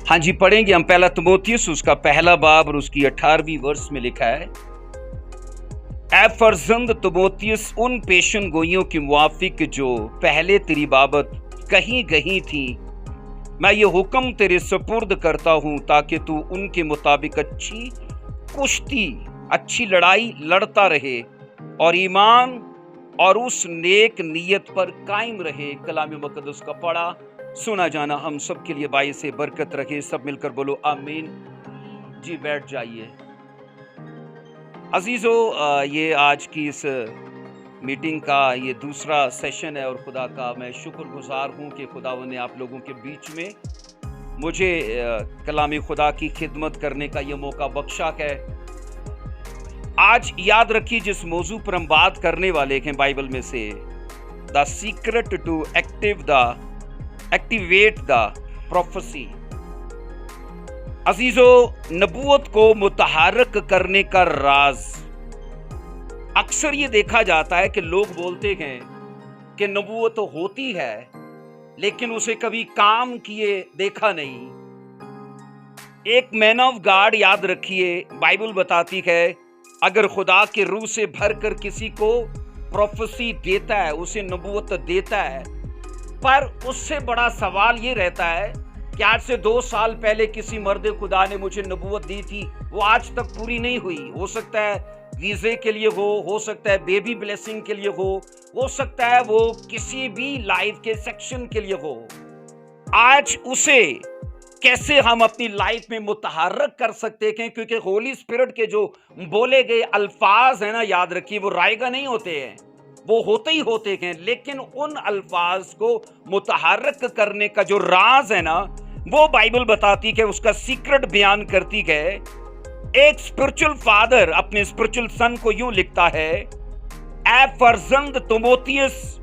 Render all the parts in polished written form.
हाँ जी, पढ़ेंगे हम पहला तिमोथियुस उसका पहला बाब और उसकी 18वीं वर्ष में लिखा है, ऐ फर्जंद तिमोथियुस उन पेशन गोइयों के मुआफिक जो पहले तेरी बाबत कहीं गई थी, मैं ये हुक्म तेरे सपुर्द करता हूँ ताकि तू उनके मुताबिक अच्छी कुश्ती, अच्छी लड़ाई लड़ता रहे और ईमान और उस नेक नीयत पर कायम रहे। कलाम मुकद्दस का पढ़ा सुना जाना हम सब के लिए बाई से बरकत रखे। सब मिलकर बोलो आमीन। जी बैठ जाइए। अजीजों, ये आज की इस मीटिंग का ये दूसरा सेशन है और खुदा का मैं शुक्रगुजार हूँ कि खुदावंद ने आप लोगों के बीच में मुझे कलामी खुदा की खिदमत करने का ये मौका बख्शा है। आज याद रखिए जिस मौजू पर हम बात करने वाले हैं बाइबल में से, the secret to activate the prophecy. अजीजों, नबूवत को मुतहर्रिक करने का राज। अक्सर ये देखा जाता है कि लोग बोलते हैं कि नबूवत होती है लेकिन उसे कभी काम किए देखा नहीं। एक मैन ऑफ गॉड, याद रखिए, बाइबल बताती है अगर खुदा के रूह से भरकर किसी को प्रोफेसी देता है, उसे नबूवत देता है, पर उससे बड़ा सवाल ये रहता है कि आज से 2 साल पहले किसी मर्द खुदा ने मुझे नबूवत दी थी, वो आज तक पूरी नहीं हुई। हो सकता है वीजे के लिए हो सकता है बेबी ब्लेसिंग के लिए हो सकता है वो किसी भी लाइफ के सेक्शन के लिए हो। आज उसे कैसे हम अपनी लाइफ में मुतहर्रिक कर सकते हैं, क्योंकि होली स्पिरिट के जो बोले गए अल्फाज है ना, याद रखिए, वो रायगा नहीं होते हैं, वो होते ही होते हैं, लेकिन उन अल्फाज को मुतहर्रिक करने का जो राज है ना, वो बाइबल बताती है, उसका सीक्रेट बयान करती है। एक स्पिरिचुअल फादर अपने स्पिरिचुअल सन को यूं लिखता है, ऐ फर्जंद तिमोथियुस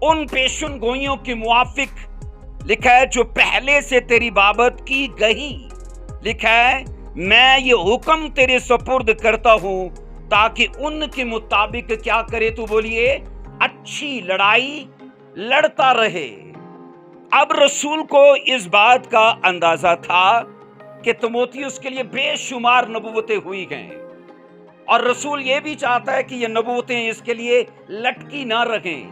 उन पेशन गोइयों के मुआफिक, लिखा है, जो पहले से तेरी बाबत की गई, लिखा है, मैं ये हुक्म तेरे सपुर्द करता हूं ताकि उनके मुताबिक क्या करे, तो बोलिए अच्छी लड़ाई लड़ता रहे। अब रसूल को इस बात का अंदाजा था कि तिमोथियुस के लिए बेशुमार नबूवतें हुई हैं और रसूल ये भी चाहता है कि ये नबूवतें इसके लिए लटकी ना रहें,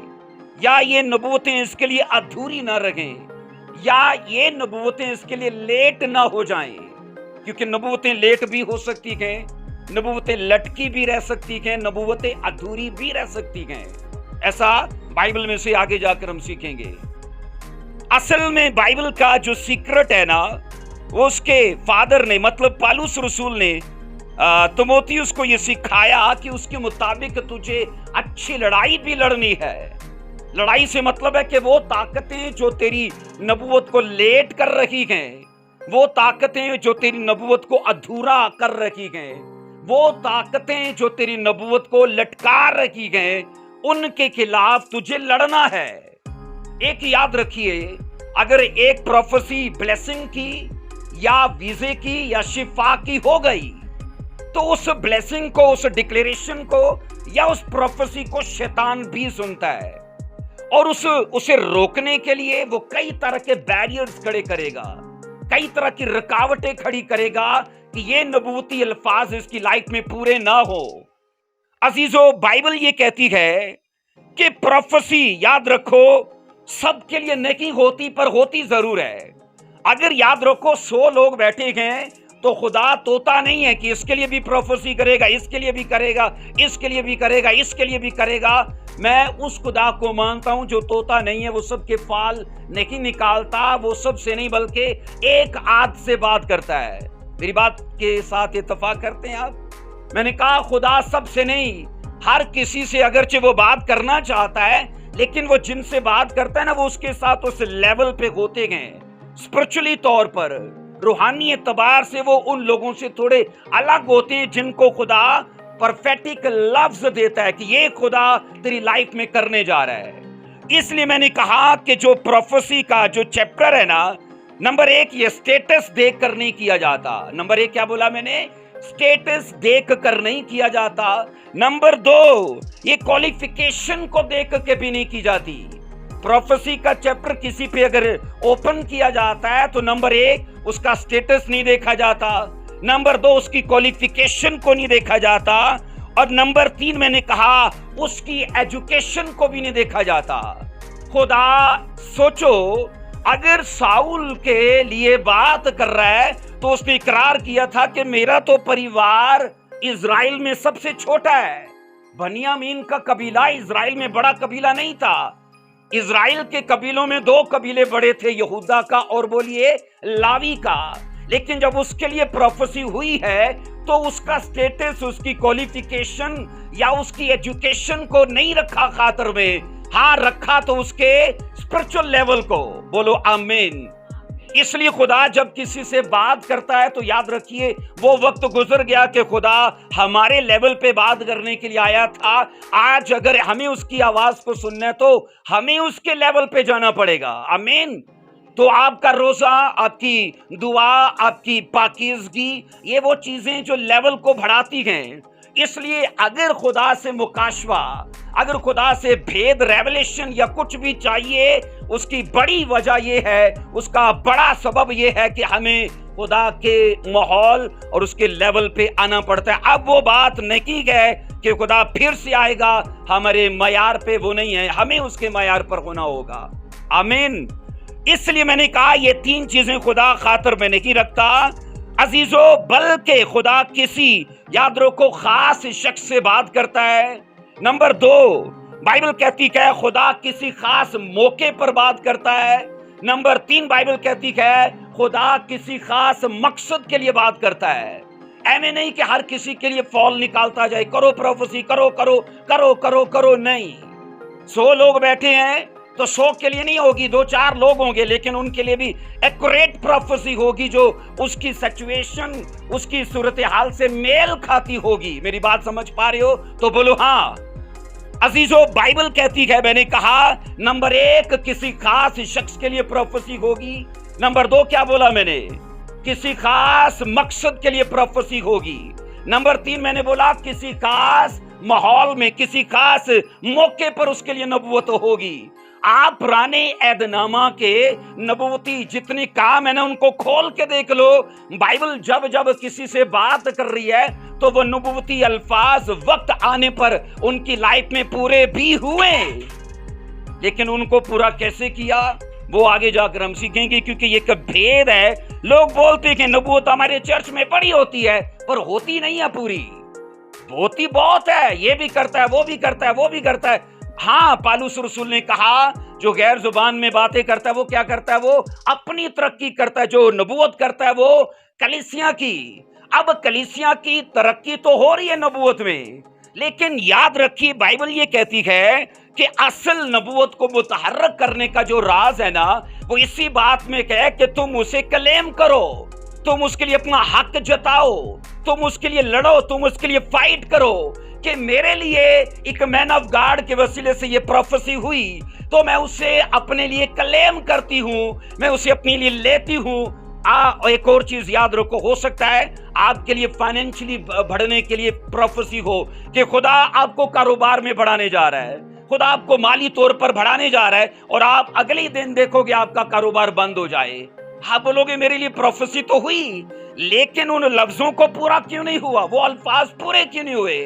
या ये नबूवतें इसके लिए अधूरी ना रहें, या ये नबूवतें इसके लिए लेट ना हो जाएं, क्योंकि नबूवतें लेट भी हो सकती हैं, नबूवतें लटकी भी रह सकती हैं, नबूवतें अधूरी भी रह सकती हैं। ऐसा बाइबल में से आगे जाकर हम सीखेंगे। असल में बाइबल का जो सीक्रेट है ना, वो उसके फादर ने, मतलब पालूस रसूल ने तिमोथियुस को ये सिखाया कि उसके मुताबिक तुझे अच्छी लड़ाई भी लड़नी है। लड़ाई से मतलब है कि वो ताकतें जो तेरी नबूवत को लेट कर रही हैं, वो ताकतें जो तेरी नबूवत को अधूरा कर रही हैं, वो ताकतें जो तेरी नबूवत को लटका रही हैं, उनके खिलाफ तुझे लड़ना है। एक याद रखिए, अगर एक प्रोफेसी ब्लेसिंग की या वीजे की या शिफा की हो गई, तो उस ब्लेसिंग को, उस डिक्लेरेशन को या उस प्रोफेसी को शैतान भी सुनता है और उसे रोकने के लिए वो कई तरह के बैरियर्स खड़े करेगा, कई तरह की रुकावटें खड़ी करेगा कि ये नबूवती अल्फाज इसकी लाइफ में पूरे ना हो। अजीजों, बाइबल ये कहती है कि प्रोफेसी, याद रखो, सबके लिए नहीं होती, पर होती जरूर है। अगर याद रखो 100 लोग बैठे हैं तो खुदा तोता नहीं है कि इसके लिए भी प्रोफेसी करेगा, इसके लिए भी करेगा, इसके लिए भी करेगा, इसके लिए भी करेगा। मैं उस खुदा को मानता हूं जो तोता नहीं है, वो सबके फाल नहीं निकालता, वो सबसे नहीं बल्कि एक आध से बात करता है। मेरी बात के साथ इत्तेफाक करते हैं आप? मैंने कहा खुदा सबसे नहीं, हर किसी से अगरचे वो बात करना चाहता है, लेकिन वो जिनसे बात करता है ना, वो उसके साथ उस लेवल पे होते गए, स्पिरिचुअली तौर पर, रूहानी एतबार से वो उन लोगों से थोड़े अलग होते हैं जिनको खुदा परफेटिक लफ्ज देता है कि ये खुदा तेरी लाइफ में करने जा रहा है। इसलिए मैंने कहा कि जो प्रोफेसी का जो चैप्टर है ना, नंबर 1 ये स्टेटस देख कर नहीं किया जाता। नंबर 1 क्या बोला मैंने? स्टेटस देख कर नहीं किया जाता। नंबर 2 ये क्वालिफिकेशन को देख के भी नहीं की जाती। प्रोफेसी का चैप्टर किसी पे अगर ओपन किया जाता है तो नंबर 1 उसका स्टेटस नहीं देखा जाता, नंबर 2 उसकी क्वालिफिकेशन को नहीं देखा जाता, और नंबर 3 मैंने कहा उसकी एजुकेशन को भी नहीं देखा जाता। खुदा सोचो, अगर साउल के लिए बात कर रहा है तो उसने इकरार किया था कि मेरा तो परिवार इज़राइल में सबसे छोटा है। बनियामीन का कबीला इज़राइल में बड़ा कबीला नहीं था। इज़राइल के कबीलों में 2 कबीले बड़े थे, यहूदा का और बोलिए लावी का। लेकिन जब उसके लिए प्रोफेसी हुई है तो उसका स्टेटस, उसकी क्वालिफिकेशन या उसकी एजुकेशन को नहीं रखा खातर में, हाँ रखा तो उसके स्पिरिचुअल लेवल को। बोलो आमीन। इसलिए खुदा जब किसी से बात करता है तो याद रखिए वो वक्त गुजर गया कि खुदा हमारे लेवल पे बात करने के लिए आया था। आज अगर हमें उसकी आवाज को सुनना है तो हमें उसके लेवल पे जाना पड़ेगा। आमीन। तो आपका रोजा, आपकी दुआ, आपकी पाकीज़गी, ये वो चीजें जो लेवल को बढ़ाती हैं। इसलिए अगर खुदा से मुकाशवा, अगर खुदा से भेद, रेवलेशन या कुछ भी चाहिए, उसकी बड़ी वजह यह है, उसका बड़ा सबब यह है कि हमें खुदा के माहौल और उसके लेवल पे आना पड़ता है। अब वो बात नहीं है कि खुदा फिर से आएगा हमारे मयार पे, वो नहीं है, हमें उसके मयार पर होना होगा। आमीन। इसलिए मैंने कहा ये 3 चीजें खुदा खातर में नहीं रखता अजीजों, बल्कि खुदा किसी, याद रखो, खास शख्स से बात करता है। नंबर 2 बाइबल कहती है खुदा किसी खास मौके पर बात करता है। नंबर 3 बाइबल कहती है खुदा किसी खास मकसद के लिए बात करता है। ऐसे नहीं कि हर किसी के लिए फॉल निकालता जाए, करो प्रोफेसी, करो करो करो करो करो, नहीं। 100 लोग बैठे हैं तो 100 के लिए नहीं होगी, 2-4 लोग होंगे, लेकिन उनके लिए भी एक्यूरेट प्रोफेसी होगी जो उसकी सिचुएशन, उसकी सूरत हाल से मेल खाती होगी। मेरी बात समझ पा रहे हो? तो बोलो हाँ। अजीजों, बाइबल कहती है, मैंने कहा नंबर 1 किसी खास शख्स के लिए प्रोफेसी होगी। नंबर 2 क्या बोला मैंने? किसी खास मकसद के लिए प्रोफेसी होगी। नंबर 3 मैंने बोला किसी खास माहौल में, किसी खास मौके पर उसके लिए नबूवत होगी। आप पुराने ऐदनामा के नबूवती जितने काम है ना, उनको खोल के देख लो। बाइबल जब जब किसी से बात कर रही है तो वो नबूवती अल्फाज वक्त आने पर उनकी लाइफ में पूरे भी हुए, लेकिन उनको पूरा कैसे किया वो आगे जाकर हम सीखेंगे, क्योंकि ये एक भेद है। लोग बोलते हैं कि नबूवत हमारे चर्च में बड़ी होती है, पर होती नहीं है पूरी। होती बहुत है, ये भी करता है, वो भी करता है, वो भी करता है। हाँ, पालूस रसूल ने कहा जो गैर जुबान में बातें करता है वो क्या करता है? वो अपनी तरक्की करता है। जो नबूवत करता है वो कलीसिया की। अब कलीसिया की तरक्की तो हो रही है नबूवत में, लेकिन याद रखिए बाइबल ये कहती है कि असल नबूवत को मुतहर्रक करने का जो राज है ना, वो इसी बात में है कि तुम उसे क्लेम करो, तुम उसके लिए अपना हक जताओ, तुम उसके लिए लड़ो, तुम उसके लिए फाइट करो कि मेरे लिए एक मैन ऑफ गॉड के वसीले से ये प्रोफेसी हुई तो मैं उसे अपने लिए क्लेम करती हूँ, मैं उसे अपने लिए लेती हूँ। एक और चीज याद रखो, हो सकता है आपके लिए फाइनेंशियली बढ़ने के लिए प्रोफेसी हो कि खुदा आपको कारोबार में बढ़ाने जा रहा है, खुदा आपको माली तौर पर बढ़ाने जा रहा है, और आप अगले दिन देखोगे आपका कारोबार बंद हो जाए। आप बोलोगे मेरे लिए प्रोफेसी तो हुई, लेकिन उन लफ्जों को पूरा क्यों नहीं हुआ, वो अल्फाज पूरे क्यों नहीं हुए?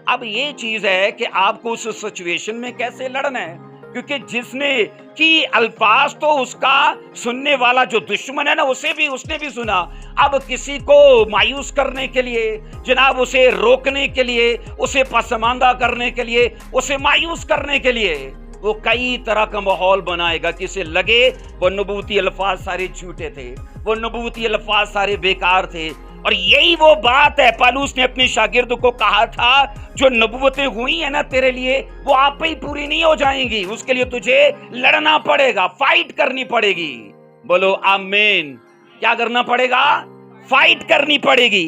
अब ये चीज है कि आपको उस सिचुएशन में कैसे लड़ना है, क्योंकि जिसने की अल्फाज तो उसका सुनने वाला जो दुश्मन है ना, उसने भी सुना। अब किसी को मायूस करने के लिए, जनाब उसे रोकने के लिए, उसे पसमानदा करने के लिए, उसे मायूस करने के लिए वो कई तरह का माहौल बनाएगा कि इसे लगे वो नबूवती अल्फाज सारे झूठे थे, वो नबूवती अल्फाज सारे बेकार थे। और यही वो बात है पालूस ने अपने शागिर्द को कहा था, जो नबूवतें हुई है ना तेरे लिए, वो आप ही पूरी नहीं हो जाएंगी, उसके लिए तुझे लड़ना पड़ेगा, फाइट करनी पड़ेगी। बोलो आमीन। क्या करना पड़ेगा? फाइट करनी पड़ेगी।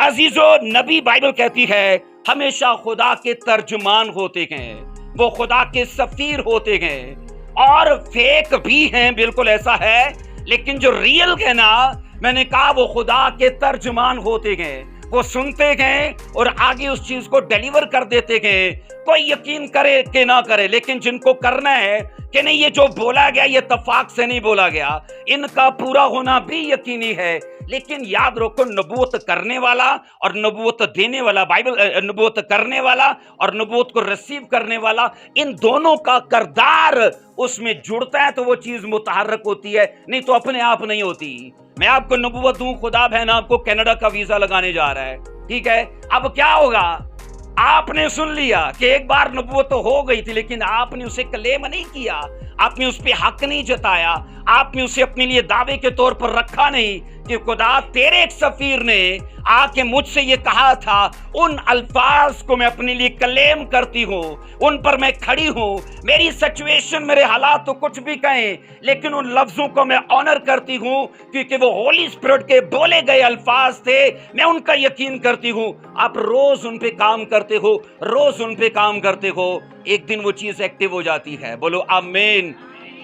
अजीजों, नबी बाइबल कहती है हमेशा खुदा के तर्जुमान होते हैं, वो खुदा के सफीर होते हैं। और फेक भी हैं, बिल्कुल ऐसा है, लेकिन जो रियल है ना, मैंने कहा वो खुदा के तर्जुमान होते हैं। वो सुनते हैं और आगे उस चीज को डिलीवर कर देते हैं। कोई यकीन करे कि ना करे, लेकिन जिनको करना है कि नहीं, ये जो बोला गया ये इत्तेफाक से नहीं बोला गया, इनका पूरा होना भी यकीनी है। लेकिन याद रखो, नबूवत करने वाला और नबूवत देने वाला, बाइबल नबूवत करने वाला और नबूवत को रिसीव करने वाला, इन दोनों का किरदार उसमें जुड़ता है तो वो चीज मुतहर्रक होती है, नहीं तो अपने आप नहीं होती। मैं आपको नबूवत दूं, खुदा बहन आपको कनाडा का वीजा लगाने जा रहा है, ठीक है? अब क्या होगा? आपने सुन लिया कि एक बार नबूवत तो हो गई थी, लेकिन आपने उसे क्लेम नहीं किया, आपने उस पे हक नहीं जताया, आपने उसे अपने लिए दावे के तौर पर रखा नहीं कि खुदा तेरे एक सफीर ने आके मुझसे ये कहा था, उन अल्फाज को मैं अपने लिए क्लेम करती हूँ, उन पर मैं खड़ी हूँ। मेरी सिचुएशन, मेरे हालात तो कुछ भी कहें, लेकिन उन लफ्जों को मैं ऑनर करती हूँ क्योंकि वो होली स्पिरिट के बोले गए अल्फाज थे, मैं उनका यकीन करती हूँ। आप रोज उन पे काम करते हो, रोज उन पे काम करते हो, एक दिन वो चीज एक्टिव हो जाती है। बोलो आमीन।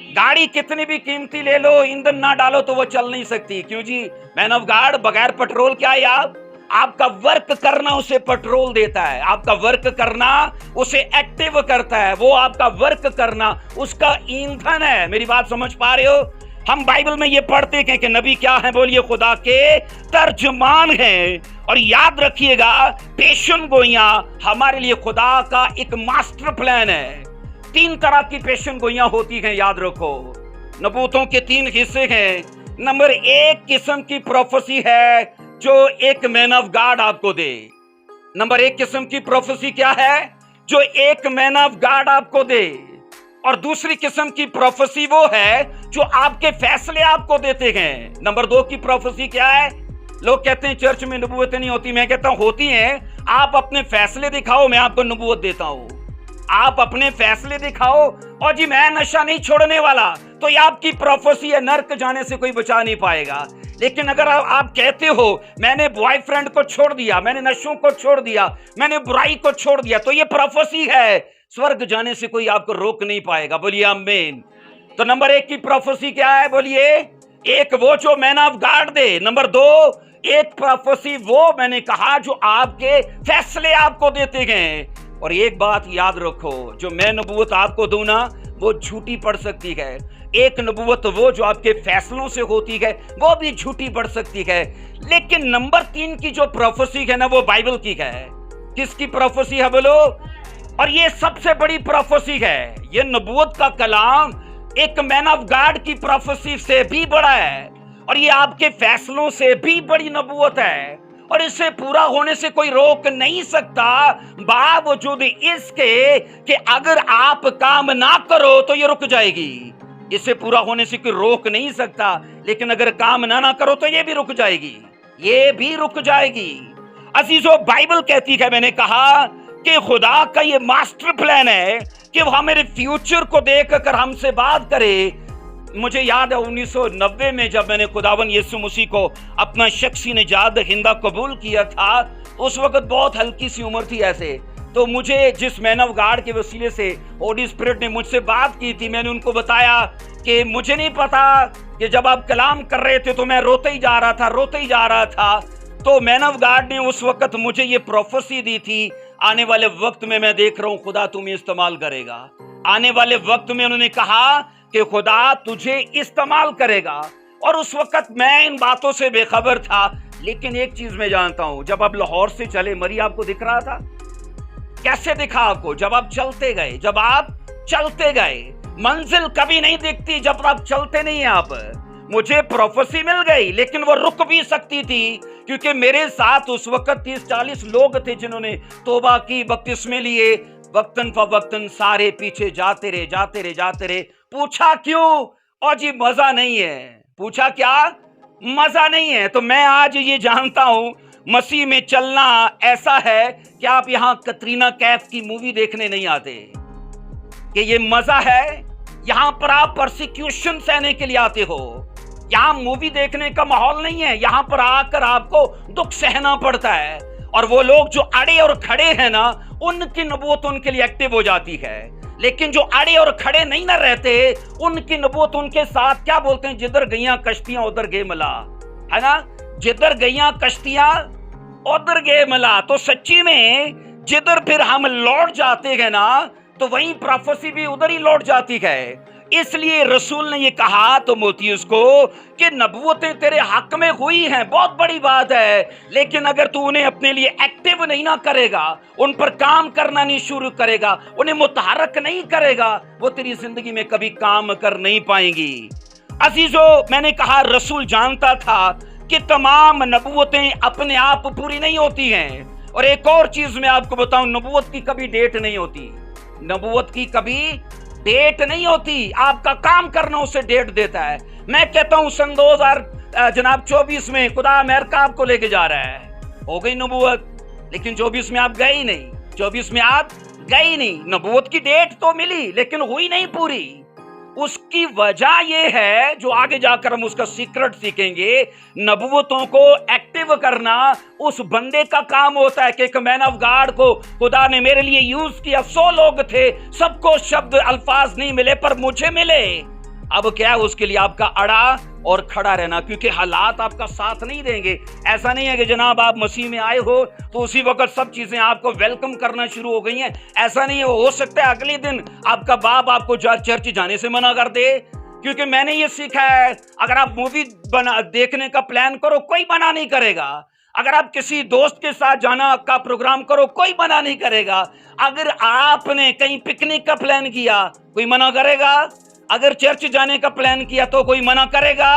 गाड़ी कितनी भी कीमती ले लो, ईंधन ना डालो तो वो चल नहीं सकती। क्यों जी? मैन ऑफ गॉड, बगैर पेट्रोल क्या है? आपका वर्क करना उसे पेट्रोल देता है, आपका वर्क करना उसे एक्टिव करता है, वो आपका वर्क करना उसका ईंधन है। मेरी बात समझ पा रहे हो? हम बाइबल में ये पढ़ते हैं कि नबी क्या है? बोलिए, खुदा के तर्जुमान हैं। और याद रखिएगा, पेशन गोइयां हमारे लिए खुदा का एक मास्टर प्लान है। 3 तरह की पेशन गोइयां होती हैं, याद रखो। नबूतों के 3 हिस्से हैं। नंबर 1 किस्म की प्रोफेसी है जो एक मैन ऑफ गॉड आपको दे। नंबर 1 किस्म की प्रोफेसी क्या है? जो एक मैन ऑफ गॉड आपको दे। और दूसरी किस्म की प्रोफेसी वो है जो आपके फैसले आपको देते हैं। नंबर 2 की प्रोफेसी क्या है? लोग कहते हैं चर्च में नबूवतें नहीं होती, मैं कहता हूं होती हैं। आप अपने फैसले दिखाओ, मैं आपको नबूवत देता हूं। आप अपने फैसले दिखाओ, और जी मैं नशा नहीं छोड़ने वाला, तो ये आपकी प्रोफेसी है, नर्क जाने से कोई बचा नहीं पाएगा। लेकिन अगर आप कहते हो मैंने बॉयफ्रेंड को छोड़ दिया, मैंने नशों को छोड़ दिया, मैंने बुराई को छोड़ दिया, तो ये प्रोफेसी है, स्वर्ग जाने से कोई आपको रोक नहीं पाएगा। बोलिए आमीन। तो नंबर 1 की प्रोफेसी क्या है? बोलिए, एक वो जो man of God they. Number 2 एक प्रोफेसी वो मैंने कहा जो आपके फैसले आपको देते हैं। और एक बात याद रखो, जो मैं नबूवत आपको दूं ना, वो झूठी पड़ सकती है। एक नबूवत वो जो आपके फैसलों से होती है, वो भी झूठी पड़ सकती है। लेकिन नंबर 3 की जो प्रोफेसी है ना, वो बाइबल की है। किसकी प्रोफेसी है? बोलो। और ये सबसे बड़ी प्रोफेसी है। ये नबूवत का कलाम एक मैन ऑफ गॉड की प्रोफेसी से भी बड़ा है, और ये आपके फैसलों से भी बड़ी नबूवत है, और इसे पूरा होने से कोई रोक नहीं सकता, बावजूद इसके कि अगर आप काम ना करो तो ये रुक जाएगी। इसे पूरा होने से कोई रोक नहीं सकता, लेकिन अगर काम ना करो तो ये भी रुक जाएगी, ये भी रुक जाएगी। अजीजों, बाइबल कहती है, मैंने कहा कि खुदा का ये मास्टर प्लान है कि वो हमारे फ्यूचर को देखकर हमसे बात करे। मुझे याद है 1990 में जब मैंने खुदावन यीशु मसीह को अपना शख्सी निजात दहिंदा कबूल किया था, उस वक्त बहुत हल्की सी उम्र थी ऐसे। तो मुझे जिस मैन ऑफ गॉड के वसीले से होली स्पिरिट ने मुझसे बात की थी, मैंने उनको बताया कि मुझे नहीं पता कि जब आप कलाम कर रहे थे तो मैं रोते ही जा रहा था। तो मैन ऑफ गॉड ने उस वक्त मुझे ये प्रोफेसी दी थी, आने वाले वक्त में मैं देख रहा हूं खुदा तुम्हें इस्तेमाल करेगा। आने वाले वक्त में उन्होंने कहा कि खुदा तुझे इस्तेमाल करेगा। और उस वक्त मैं इन बातों से बेखबर था, लेकिन एक चीज मैं जानता हूं, जब आप लाहौर से चले, मरी आपको दिख रहा था? कैसे दिखा आपको? जब आप चलते गए। मंजिल कभी नहीं दिखती जब आप चलते नहीं हैं। आप मुझे प्रोफेसी मिल गई, लेकिन वो रुक भी सकती थी, क्योंकि मेरे साथ उस वक्त 30-40 लोग थे जिन्होंने तौबा की, बपतिस्मे लिए। वक्तन फवक्तन सारे पीछे जाते रहे। पूछा क्यों? और जी मजा नहीं है। पूछा क्या? मजा नहीं है। तो मैं आज ये जानता हूं, मसीह में चलना ऐसा है कि आप यहां कतरीना कैफ की मूवी देखने नहीं आते, कि ये मजा है। यहां पर आप परसिक्यूशन सहने के लिए आते हो। یہاں مووی دیکھنے کا ماحول نہیں ہے، یہاں پر آ کر آپ کو دکھ سہنا پڑتا ہے، اور وہ لوگ جو اڑے اور کھڑے ہیں نا، ان کی نبوت ان کے لیے ایکٹیو ہو جاتی ہے، لیکن جو اڑے اور کھڑے نہیں نہ رہتے، ان کی نبوت ان کے ساتھ کیا بولتے ہیں، جدھر گئیاں کشتیاں ادھر گئے ملا، ہے نا، جدھر گئیاں کشتیاں ادھر گئے ملا۔ تو سچی میں جدھر پھر ہم لوٹ جاتے ہیں نا، تو وہیں پروفیسی بھی ادھر ہی لوٹ جاتی ہے۔ اس لیے رسول نے یہ کہا تیموتھیوس کو کہ نبوتیں تیرے حق میں ہوئی ہیں، بہت بڑی بات ہے، لیکن اگر تو انہیں اپنے لیے ایکٹیو نہیں نہ کرے گا، ان پر کام کرنا نہیں شروع کرے گا، انہیں متحرک نہیں کرے گا، وہ تیری زندگی میں کبھی کام کر نہیں پائیں گی۔ عزیزو، میں نے کہا رسول جانتا تھا کہ تمام نبوتیں اپنے آپ پوری نہیں ہوتی ہیں، اور ایک اور چیز میں آپ کو بتاؤں، نبوت کی کبھی ڈیٹ نہیں ہوتی، نبوت کی کبھی ڈیٹ نہیں ہوتی، آپ کا کام کرنا اسے ڈیٹ دیتا ہے۔ میں کہتا ہوں سن 2024 میں خدا امریکہ آپ کو لے کے جا رہا ہے، ہو گئی نبوت، لیکن 24 میں آپ گئے ہی نہیں، 24 میں آپ گئے ہی نہیں، نبوت کی ڈیٹ تو ملی لیکن ہوئی نہیں پوری۔ اس کی وجہ یہ ہے، جو آگے جا کر ہم اس کا سیکرٹ سیکھیں گے، نبوتوں کو ایکٹیو کرنا اس بندے کا کام ہوتا ہے کہ ایک مین آف گاڈ کو خدا نے میرے لیے یوز کیا، 100 لوگ تھے، سب کو شبد الفاظ نہیں ملے پر مجھے ملے۔ اب کیا ہے، اس کے لیے آپ کا اڑا اور کھڑا رہنا، کیونکہ حالات آپ کا ساتھ نہیں دیں گے۔ ایسا نہیں ہے کہ جناب آپ مسیح میں آئے ہو تو اسی وقت سب چیزیں آپ کو ویلکم کرنا شروع ہو گئی ہیں، ایسا نہیں ہے۔ ہو سکتا ہے اگلے دن آپ کا باپ آپ کو چرچ جانے سے منع کر دے، کیونکہ میں نے یہ سیکھا ہے، اگر آپ مووی دیکھنے کا پلان کرو کوئی منع نہیں کرے گا، اگر آپ کسی دوست کے ساتھ جانا کا پروگرام کرو کوئی منع نہیں کرے گا، اگر آپ نے کہیں پکنک کا پلان کیا کوئی منع کرے گا، اگر چرچ جانے کا پلان کیا تو کوئی منع کرے گا،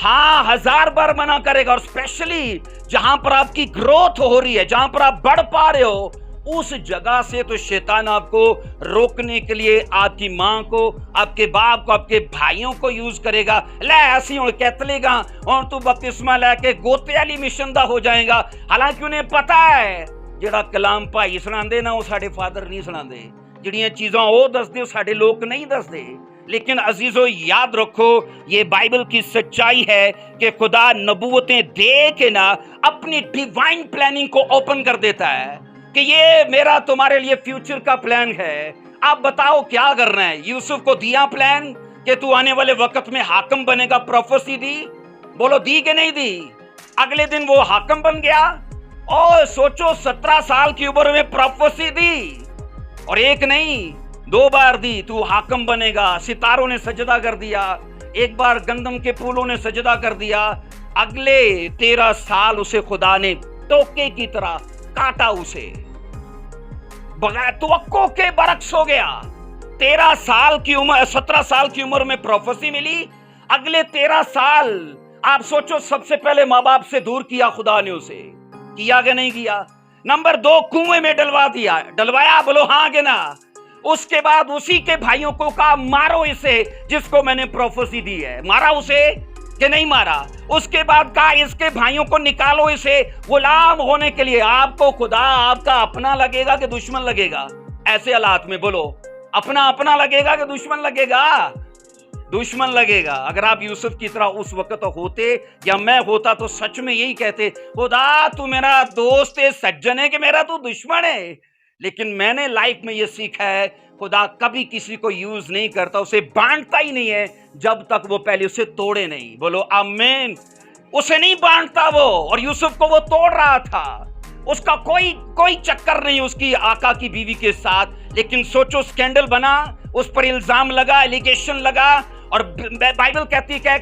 ہاں 1000 بار منع کرے گا۔ اور اسپیشلی جہاں پر آپ کی گروتھ ہو رہی ہے، جہاں پر آپ بڑھ پا رہے ہو، اس جگہ سے تو شیطان آپ کو روکنے کے لیے آپ کی ماں کو، آپ کے باپ کو، آپ کے بھائیوں کو یوز کرے گا، لے ایسی ہوں کہتلے گا اور تو بپتسمہ لے کے گوتے والی مشندہ ہو جائے گا، حالانکہ انہیں پتا ہے جڑا کلام بھائی سناندے نا وہ ساڈے فادر نہیں سناندے، جڑیاں چیزاں وہ دس دے ساڈے لوگ نہیں دس دے۔ لیکن عزیزو یاد رکھو، یہ بائبل کی سچائی ہے کہ خدا نبوتیں دے کے نا اپنی ڈیوائن پلاننگ کو اوپن کر دیتا ہے کہ یہ میرا تمہارے لیے فیوچر کا پلان ہے، آپ بتاؤ کیا کرنا ہے۔ یوسف کو دیا پلان کہ تو آنے والے وقت میں حاکم بنے گا، پروفیسی دی، بولو دی کہ نہیں دی؟ اگلے دن وہ حاکم بن گیا، اور سوچو 17 سال کی عمر میں پروفیسی دی، اور ایک نہیں 2 بار دی، تو حاکم بنے گا۔ ستاروں نے سجدہ کر دیا، ایک بار گندم کے پھولوں نے سجدہ کر دیا، اگلے 13 سال اسے خدا نے ٹوکے کی طرح کاٹا، اسے بغیر توقع کے برعکس ہو گیا۔ 17 سال کی عمر میں پروفیسی ملی، اگلے 13 سال آپ سوچو، سب سے پہلے ماں باپ سے دور کیا خدا نے اسے، کیا کہ نہیں کیا؟ نمبر 2 کنویں میں ڈلوا دیا، ڈلوایا؟ بولو ہاں کہ نہ؟ اس کے بعد اسی کے بھائیوں کو کہا مارو اسے جس کو میں نے پروفیسی دی ہے، مارا اسے کہ نہیں مارا؟ اس کے بعد کہا اس کے بھائیوں کو نکالو اسے غلام ہونے کے لیے۔ آپ کو خدا آپ کا اپنا لگے گا کہ دشمن لگے گا؟ ایسے حالات میں بولو اپنا لگے گا کہ دشمن لگے گا؟ دشمن لگے گا۔ اگر آپ یوسف کی طرح اس وقت ہوتے یا میں ہوتا تو سچ میں یہی کہتے، خدا تو میرا دوست ہے، سجن ہے، کہ میرا تو دشمن ہے۔ لیکن میں نے لائف میں یہ سیکھا ہے، خدا کبھی کسی کو یوز نہیں کرتا، اسے بانٹتا ہی نہیں ہے جب تک وہ پہلے اسے توڑے نہیں۔ بولو آمین۔ اسے نہیں بانٹتا وہ، اور یوسف کو وہ توڑ رہا تھا، اس کا کوئی چکر نہیں اس کی آقا کی بیوی کے ساتھ۔ لیکن سوچو سکینڈل بنا، اس پر الزام لگا، ایلیگیشن لگا، اور بائبل کہتی ہے کہ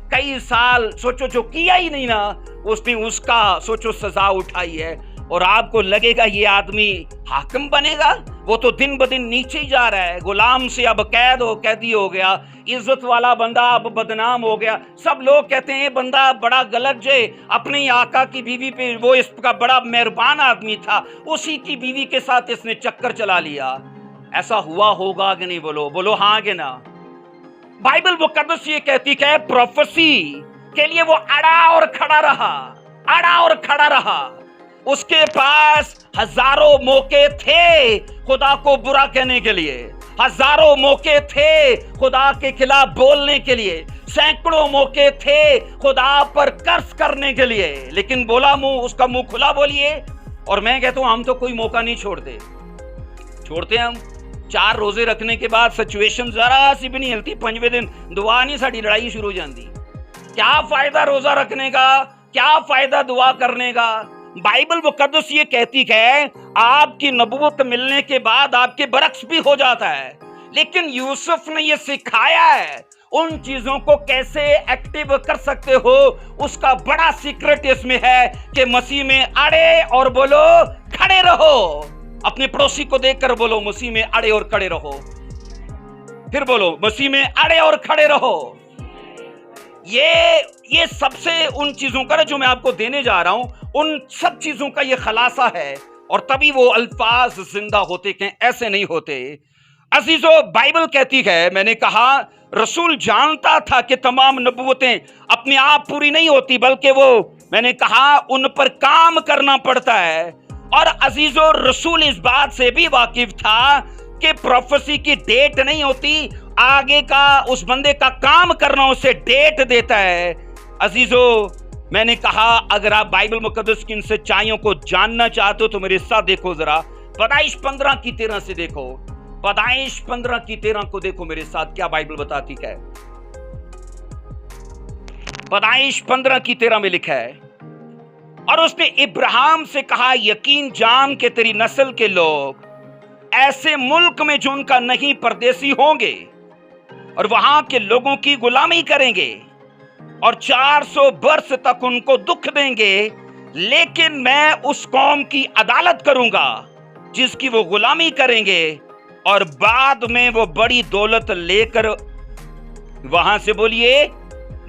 کئی سال سوچو جو کیا ہی نہیں نا، اس نے اس کا سوچو سزا اٹھائی ہے۔ اور آپ کو لگے گا یہ آدمی حاکم بنے گا؟ وہ تو دن بدن نیچے ہی جا رہا ہے، غلام سے اب قیدی ہو گیا، عزت والا بندہ اب بدنام ہو گیا۔ سب لوگ کہتے ہیں یہ بندہ بڑا غلط جے، اپنی آقا کی بیوی پہ وہ اس کا بڑا مہربان آدمی تھا، اسی کی بیوی کے ساتھ اس نے چکر چلا لیا۔ ایسا ہوا ہوگا کہ نہیں؟ بولو ہاں کہ نہ؟ بائبل مقدس یہ کہتی کہ پروفیسی کے لیے وہ اڑا اور کھڑا رہا۔ اس کے پاس ہزاروں موقع تھے خدا کو برا کہنے کے لیے، हजारों मौके थे खुदा के खिलाफ बोलने के लिए, सैकड़ों मौके थे खुदा पर कर्ज करने के लिए, लेकिन बोला मुंह, उसका मुंह खुला बोलिए। और मैं कहता हूं हम तो कोई मौका नहीं छोड़ते हम 4 रोजे रखने के बाद सिचुएशन जरा सी भी नहीं हिलती, 5वें दिन दुआ नहीं, साड़ी लड़ाई शुरू हो जाती। क्या फायदा रोजा रखने का, क्या फायदा दुआ करने का। बाइबल मुकद्दस ये कहती है आपकी नबूवत मिलने के बाद आपके बरक्स भी हो जाता है, लेकिन यूसुफ ने ये सिखाया है उन चीजों को कैसे एक्टिव कर सकते हो। उसका बड़ा सीक्रेट इसमें है कि मसीह में अड़े और बोलो खड़े रहो। अपने पड़ोसी को देखकर बोलो मसीह में अड़े और खड़े रहो। फिर बोलो मसीह में अड़े और खड़े रहो। ये सबसे उन चीजों का जो मैं आपको देने जा रहा हूं, उन सब चीजों का ये खलासा है, और तभी वो अल्फाज जिंदा होते हैं, ऐसे नहीं होते। अजीजों, बाइबल कहती है, मैंने कहा रसूल जानता था कि तमाम नबूवतें अपने आप पूरी नहीं होती, बल्कि वो मैंने कहा उन पर काम करना पड़ता है। और अजीजों, रसूल इस बात से भी वाकिफ था कि प्रोफेसी की डेट नहीं होती, आगे का उस बंदे का काम करना उसे डेट देता है। अजीजों, मैंने कहा अगर आप बाइबल मुकद्दस की इन सच्चाइयों को जानना चाहते हो तो मेरे साथ देखो जरा, पैदाइश 15:13 से देखो, पैदाइश 15:13 को देखो मेरे साथ, क्या बाइबल बताती है। पैदाइश 15:13 में लिखा है, और उसने इब्राहिम से कहा यकीन जान के तेरी नस्ल के लोग ऐसे मुल्क में जो उनका नहीं परदेसी होंगे और वहां के लोगों की गुलामी करेंगे और 400 वर्ष तक उनको दुख देंगे, लेकिन मैं उस कौम की अदालत करूंगा जिसकी वो गुलामी करेंगे, और बाद में वो बड़ी दौलत लेकर वहां से बोलिए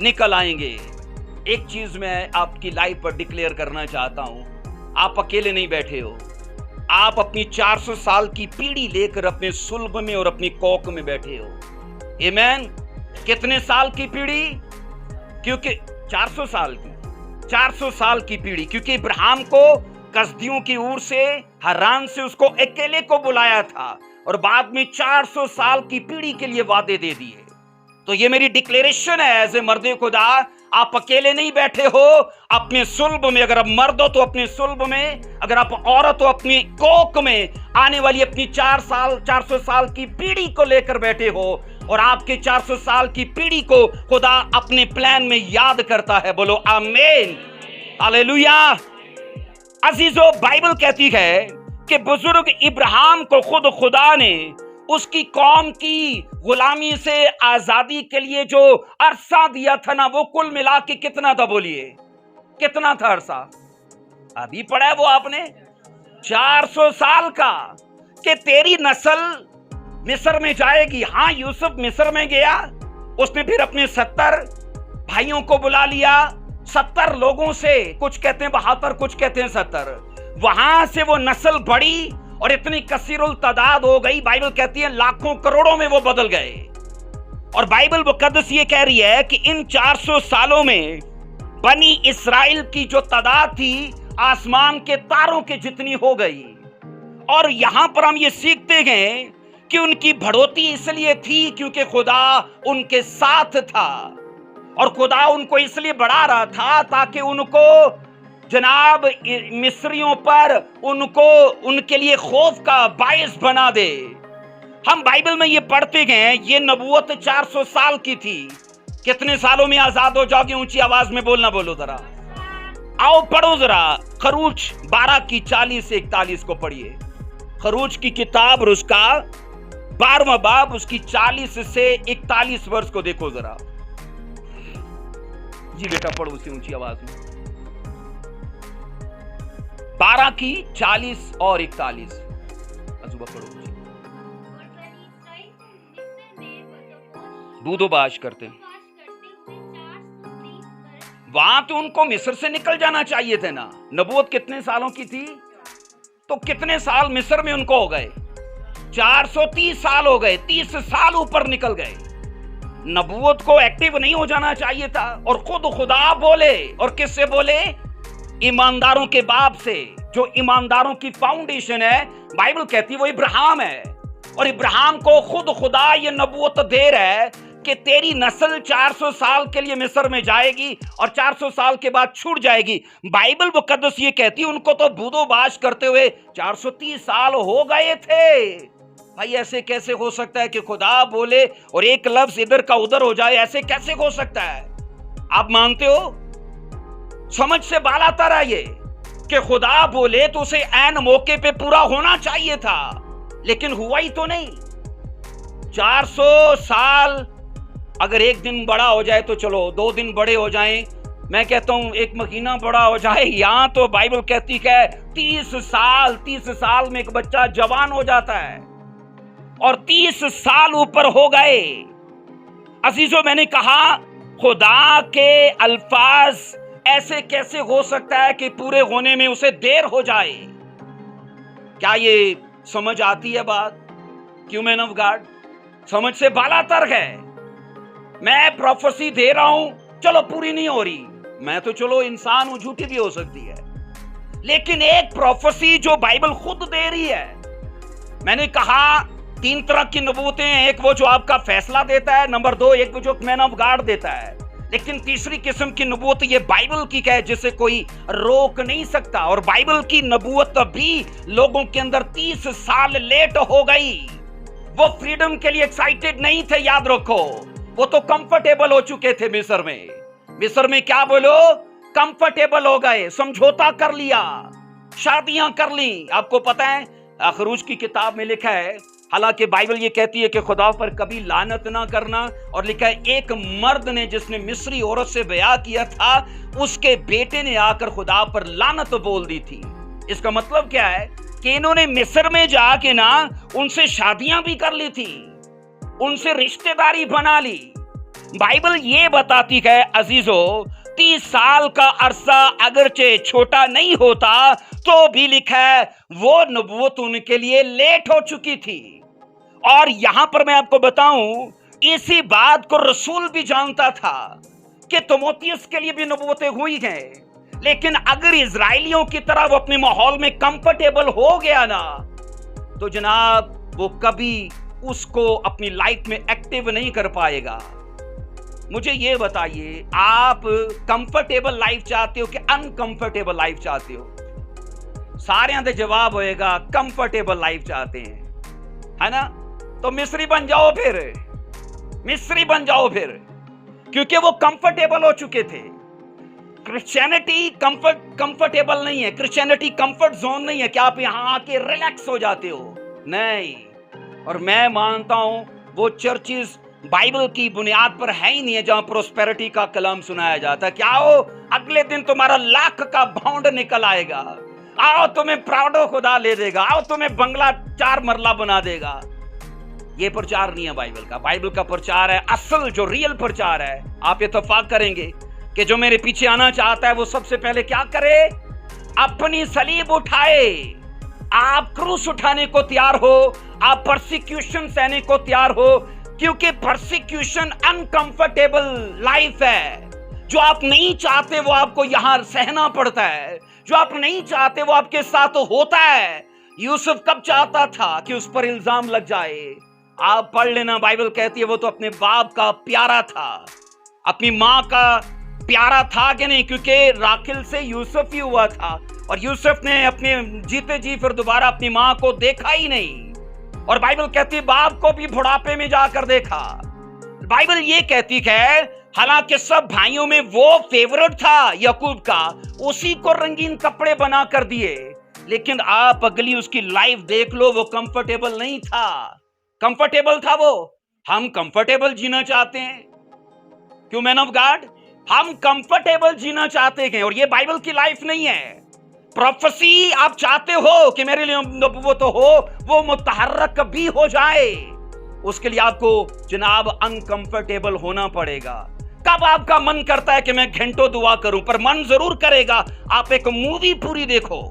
निकल आएंगे। एक चीज मैं आपकी लाइफ पर डिक्लेयर करना चाहता हूं, आप अकेले नहीं बैठे हो, आप अपनी 400 साल की पीढ़ी लेकर अपने सुल्ब में और अपनी कौक में बैठे हो। आमीन। कितने साल की पीढ़ी? क्योंकि 400 साल की पीढ़ी, क्योंकि इब्राहिम को कसदियों की ओर से हरान से उसको अकेले को बुलाया था और बाद में 400 साल की पीढ़ी के लिए वादे दे दिए। तो ये मेरी डिक्लेरेशन है एज ए मर्दे खुदा, आप अकेले नहीं बैठे हो, अपने सुल्ब में, अगर आप मर्द हो तो अपने सुल्ब में, अगर आप औरत हो अपनी कोक में, आने वाली अपनी 400 साल की पीढ़ी को लेकर बैठे हो, और आपके 400 साल की पीढ़ी को खुदा अपने प्लान में याद करता है। बोलो आमीन, हालेलुया। अजीजों, बाइबल कहती है कि बुजुर्ग इब्राहिम को खुद खुदा ने उसकी कौम की गुलामी से आजादी के लिए जो अरसा दिया था ना, वो कुल मिला के कितना था? बोलिए कितना था अरसा? अभी पढ़ा है वो आपने, 400 साल का, कि तेरी नस्ल मिस्र में जाएगी। हाँ, यूसुफ मिस्र में गया, उसने फिर अपने 70 भाइयों को बुला लिया, 70 लोगों से, कुछ कहते हैं 72, कुछ कहते हैं 70, वहां से वो नस्ल बढ़ी और इतनी कसीरुल तादाद हो गई, बाइबल कहती है लाखों करोड़ों में वो बदल गए। और बाइबल मुकद्दस ये कह रही है कि इन 400 सालों में बनी इस्राइल की जो तादाद थी आसमान के तारों के जितनी हो गई। और यहां पर हम ये सीखते हैं कि उनकी बढ़ोतरी इसलिए थी क्योंकि खुदा उनके साथ था, और खुदा उनको इसलिए बढ़ा रहा था ताकि उनको जनाब मिस्रियों पर उनको उनके लिए खौफ का बायस बना दे। हम बाइबल में ये पढ़ते हैं, ये नबूवत 400 साल की थी। कितने सालों में आजाद हो जाओगे? ऊंची आवाज में बोलना, बोलो जरा, आओ पढ़ो जरा, खरूज 12:40 से 41 को पढ़िए। खरूज की किताब और उसका 12वां बाब, उसकी 40 से 41 वर्ष को देखो जरा। जी बेटा पढ़ो उसी ऊंची आवाज में, 12:40 और 41। अजूबा पढ़ो। दूधोबाज करते हैं, वहां तो उनको मिस्र से निकल जाना चाहिए थे ना। नबूवत कितने सालों की थी? तो कितने साल मिस्र में उनको हो गए? 430 साल हो गए, 30 साल ऊपर निकल गए। नबूवत को एक्टिव नहीं हो जाना चाहिए था। और खुद खुदा बोले, और किससे बोले? ईमानदारों के बाप से। जो ईमानदारों की फाउंडेशन है, बाइबल कहती है वो इब्राहिम है। اور ابراہیم کو خود خدا یہ نبوت دے رہا ہے کہ تیری نسل 400 سال کے لیے مصر میں جائے گی اور 400 سال کے بعد چھوٹ جائے گی. بائبل مقدس یہ کہتی ان کو تو بود و باش کرتے ہوئے 430 سال ہو گئے تھے. بھائی ایسے کیسے ہو سکتا ہے کہ خدا بولے اور ایک لفظ ادھر کا ادھر ہو جائے؟ ایسے کیسے ہو سکتا ہے؟ آپ مانتے ہو؟ سمجھ سے بالاتر ہے یہ کہ خدا بولے تو اسے عین موقع پہ پورا ہونا چاہیے تھا، لیکن ہوا ہی تو نہیں. 400 سال اگر ایک دن بڑا ہو جائے تو چلو 2 دن بڑے ہو جائیں، میں کہتا ہوں 1 مہینہ بڑا ہو جائے. یہاں تو بائبل کہتی ہے 30 سال میں ایک بچہ جوان ہو جاتا ہے اور 30 سال اوپر ہو گئے. عزیزو میں نے کہا خدا کے الفاظ ایسے کیسے ہو سکتا ہے کہ پورے ہونے میں اسے دیر ہو جائے؟ کیا یہ سمجھ آتی ہے بات؟ کیوں مین آف گاڈ؟ سمجھ سے بالاتر ہے. میں پروفیسی دے رہا ہوں، چلو پوری نہیں ہو رہی، میں تو چلو انسان ہوں، جھوٹی بھی ہو سکتی ہے، لیکن ایک پروفیسی جو بائبل خود دے رہی ہے. میں نے کہا 3 طرح کی نبوتیں ہیں، ایک وہ جو آپ کا فیصلہ دیتا ہے، نمبر 2 ایک وہ جو مین آف گاڈ دیتا ہے، لیکن تیسری قسم کی نبوت یہ بائبل کی ہے جسے کوئی روک نہیں سکتا. اور بائبل کی نبوت بھی لوگوں کے اندر 30 سال لیٹ ہو گئی. وہ فریڈم کے لیے ایکسائٹڈ نہیں تھے، یاد رکھو، وہ تو کمفرٹیبل ہو چکے تھے. مصر میں کیا بولو؟ کمفرٹیبل ہو گئے، سمجھوتا کر لیا، شادیاں کر لی. آپ کو پتہ ہے خروج کی کتاب میں لکھا ہے، حالانکہ بائبل یہ کہتی ہے کہ خدا پر کبھی لعنت نہ کرنا، اور لکھا ہے ایک مرد نے جس نے مصری عورت سے بیاہ کیا تھا، اس کے بیٹے نے آ کر خدا پر لعنت بول دی تھی. اس کا مطلب کیا ہے کہ انہوں نے مصر میں جا کے نا ان سے شادیاں بھی کر لی تھی، ان سے رشتہ داری بنا لی. بائبل یہ بتاتی ہے عزیزو 30 سال کا عرصہ اگرچہ چھوٹا نہیں ہوتا تو بھی لکھا ہے وہ نبوت ان کے لیے لیٹ ہو چکی تھی. اور یہاں پر میں آپ کو بتاؤں اسی بات کو رسول بھی جانتا تھا کہ تیموتھیوس کے لیے بھی نبوتیں ہوئی ہیں، لیکن اگر اسرائیلیوں کی طرح وہ اپنے ماحول میں کمفرٹیبل ہو گیا نا تو جناب وہ کبھی اس کو اپنی لائف میں ایکٹیو نہیں کر پائے گا. مجھے یہ بتائیے آپ کمفرٹیبل لائف چاہتے ہو کہ انکمفرٹیبل لائف چاہتے ہو؟ سارے دے جواب ہوئے گا کمفرٹیبل لائف چاہتے ہیں، ہے نا؟ تو مصری بن جاؤ پھر، کیونکہ وہ کمفرٹیبل ہو چکے تھے. کرسچینٹی کمفرٹیبل نہیں ہے، کرسچینٹی کمفرٹ زون نہیں ہے کہ آپ یہاں آ کے ریلیکس ہو جاتے ہو، نہیں. اور میں مانتا ہوں وہ چرچز بائبل کی بنیاد پر ہے ہی نہیں ہے جہاں پروسپیرٹی کا کلام سنایا جاتا ہے. کیا ہو اگلے دن تمہارا لاکھ کا باؤنڈ نکل آئے گا، آؤ تمہیں پراؤڈو خدا لے دے گا، آؤ تمہیں بنگلہ 4 مرلہ بنا دے گا. یہ پرچار نہیں ہے بائبل کا. بائبل کا پرچار ہے اصل جو ریل پرچار ہے. آپ اتفاق کریں گے کہ جو میرے پیچھے آنا چاہتا ہے وہ سب سے پہلے کیا کرے؟ اپنی صلیب اٹھائے. آپ کروس اٹھانے کو تیار ہو، آپ پرسیکیوشن سہنے کو تیار ہو، کیونکہ پرسیکیوشن انکمفرٹیبل لائف ہے. جو آپ نہیں چاہتے وہ آپ کو یہاں سہنا پڑتا ہے، جو آپ نہیں چاہتے وہ آپ کے ساتھ ہوتا ہے. یوسف کب چاہتا تھا کہ اس پر الزام لگ جائے؟ آپ پڑھ لینا، بائبل کہتی ہے وہ تو اپنے باپ کا پیارا تھا، اپنی ماں کا پیارا تھا کہ نہیں، کیونکہ راکھل سے یوسف ہی ہوا تھا، اور یوسف نے اپنے جیتے جی پھر دوبارہ اپنی ماں کو دیکھا ہی نہیں. اور بائبل کہتی ہے باپ کو بھی بڑھاپے میں جا کر دیکھا. بائبل یہ کہتی ہے حالانکہ سب بھائیوں میں وہ فیورٹ تھا یعقوب کا، اسی کو رنگین کپڑے بنا کر دیے، لیکن آپ اگلی اس کی لائف دیکھ لو، وہ کمفرٹیبل نہیں تھا. کمفرٹیبل تھا وہ؟ ہم کمفرٹیبل جینا چاہتے ہیں. کیوں مین آف گاڈ؟ ہم کمفرٹیبل جینا چاہتے ہیں، اور یہ بائبل کی لائف نہیں ہے. پروفیسی آپ چاہتے ہو کہ میرے لیے نبوت ہو، وہ متحرک بھی ہو جائے، اس کے لیے آپ کو جناب انکمفرٹیبل ہونا پڑے گا. کب آپ کا من کرتا ہے کہ میں گھنٹوں دعا کروں؟ پر من ضرور کرے گا آپ ایک مووی پوری دیکھو،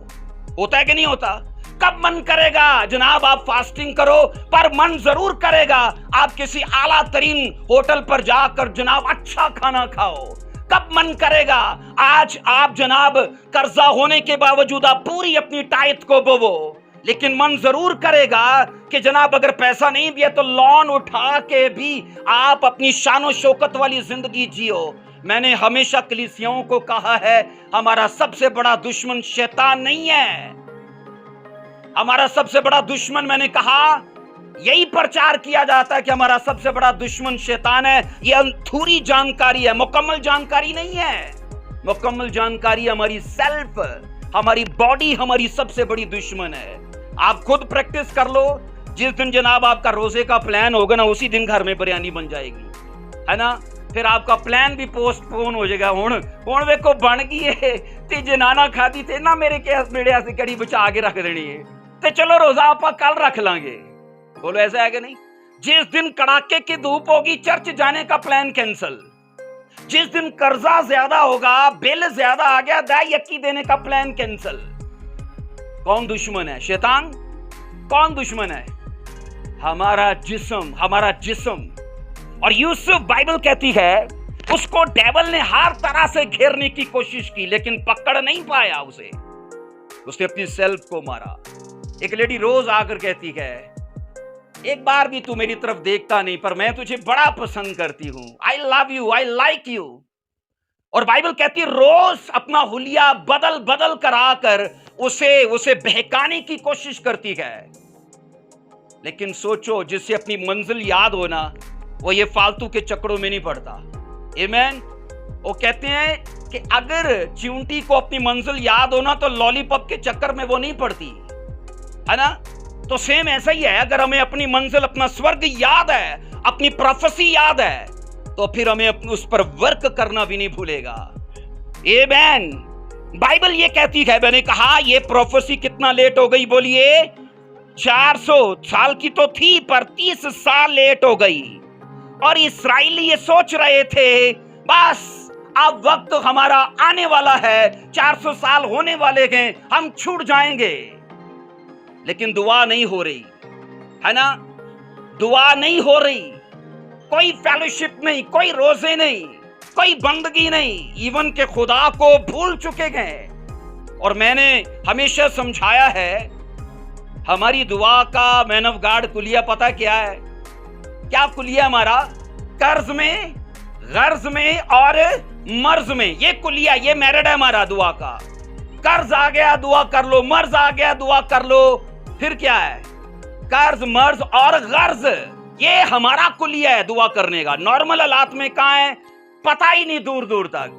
ہوتا ہے کہ نہیں ہوتا؟ کب من کرے گا جناب آپ فاسٹنگ کرو؟ پر من ضرور کرے گا آپ کسی اعلیٰ ترین ہوٹل پر جا کر جناب اچھا کھانا کھاؤ. کب من کرے گا آج آپ جناب قرضہ ہونے کے باوجود آپ پوری اپنی ٹائٹ کو بوو؟ लेकिन मन जरूर करेगा कि जनाब अगर पैसा नहीं भी है तो लोन उठा के भी आप अपनी शानो शौकत वाली जिंदगी जियो। मैंने हमेशा कलीसियाओं को कहा है, हमारा सबसे बड़ा दुश्मन शैतान नहीं है। हमारा सबसे बड़ा दुश्मन, मैंने कहा, यही प्रचार किया जाता है कि हमारा सबसे बड़ा दुश्मन शैतान है। यह अधूरी जानकारी है, मुकम्मल जानकारी नहीं है। मुकम्मल जानकारी हमारी सेल्फ, हमारी बॉडी हमारी सबसे बड़ी दुश्मन है। आप खुद प्रैक्टिस कर लो। जिस दिन जनाब आपका रोजे का प्लान होगा ना, उसी दिन घर में बिरयानी बन जाएगी, है ना। फिर आपका प्लान भी पोस्टपोन हो जाएगा। हुण वेखो बन गई है ते जनाना खादी थे ना मेरे बेड़िया से कड़ी बचा के रख देनी है, ते चलो रोजा आप कल रख लांगे। बोलो ऐसा है कि नहीं। जिस दिन कड़ाके की धूप होगी चर्च जाने का प्लान कैंसल। जिस दिन कर्जा ज्यादा होगा, बिल ज्यादा आ गया, दाई यक्की देने का प्लान कैंसल। कौन दुश्मन है? शैतान। कौन दुश्मन है? हमारा जिस्म, हमारा जिस्म। और यूसुफ, बाइबल कहती है, उसको डेविल ने हर तरह से घेरने की कोशिश की लेकिन पकड़ नहीं पाया उसे। उसने अपनी सेल्फ को मारा। एक लेडी रोज आकर कहती है, एक बार भी तू मेरी तरफ देखता नहीं पर मैं तुझे बड़ा पसंद करती हूं। I love you, I like you. और बाइबल कहती है रोज अपना हुलिया बदल बदल कर आकर उसे बहकाने की कोशिश करती है। लेकिन सोचो, जिससे अपनी मंजिल याद हो ना, वो ये फालतू के चक्करों में नहीं पड़ता। आमीन। वो कहते हैं कि अगर चींटी को अपनी मंजिल याद हो ना तो लॉलीपॉप के चक्कर में वो नहीं पड़ती, है ना। तो सेम ऐसा ही है, अगर हमें अपनी मंजिल, अपना स्वर्ग याद है, अपनी प्रोफेसी याद है, तो फिर हमें उस पर वर्क करना भी नहीं भूलेगा। आमीन। बाइबल ये कहती है, मैंने कहा ये प्रोफेसी कितना लेट हो गई, बोलिए। 400 साल की तो थी पर 30 साल लेट हो गई। और इस्राएली ये सोच रहे थे, बस अब वक्त हमारा आने वाला है, 400 साल होने वाले हैं, हम छूट जाएंगे। लेकिन दुआ नहीं हो रही, है ना। दुआ नहीं हो रही, कोई फेलोशिप नहीं, कोई रोजे नहीं, कोई बंदगी नहीं, इवन के खुदा को भूल चुके हैं। और मैंने हमेशा समझाया है, हमारी दुआ का मैन ऑफ गॉड कुलिया पता क्या है? क्या कुलिया हमारा? कर्ज में, गर्ज में और मर्ज में। ये कुलिया, ये मेरिट है हमारा दुआ का। कर्ज आ गया दुआ कर लो, मर्ज आ गया दुआ कर लो, फिर क्या है? कर्ज, मर्ज और गर्ज, ये हमारा कुलिया है दुआ करने का। नॉर्मल हालात में कहां है पता ही नहीं, दूर दूर तक।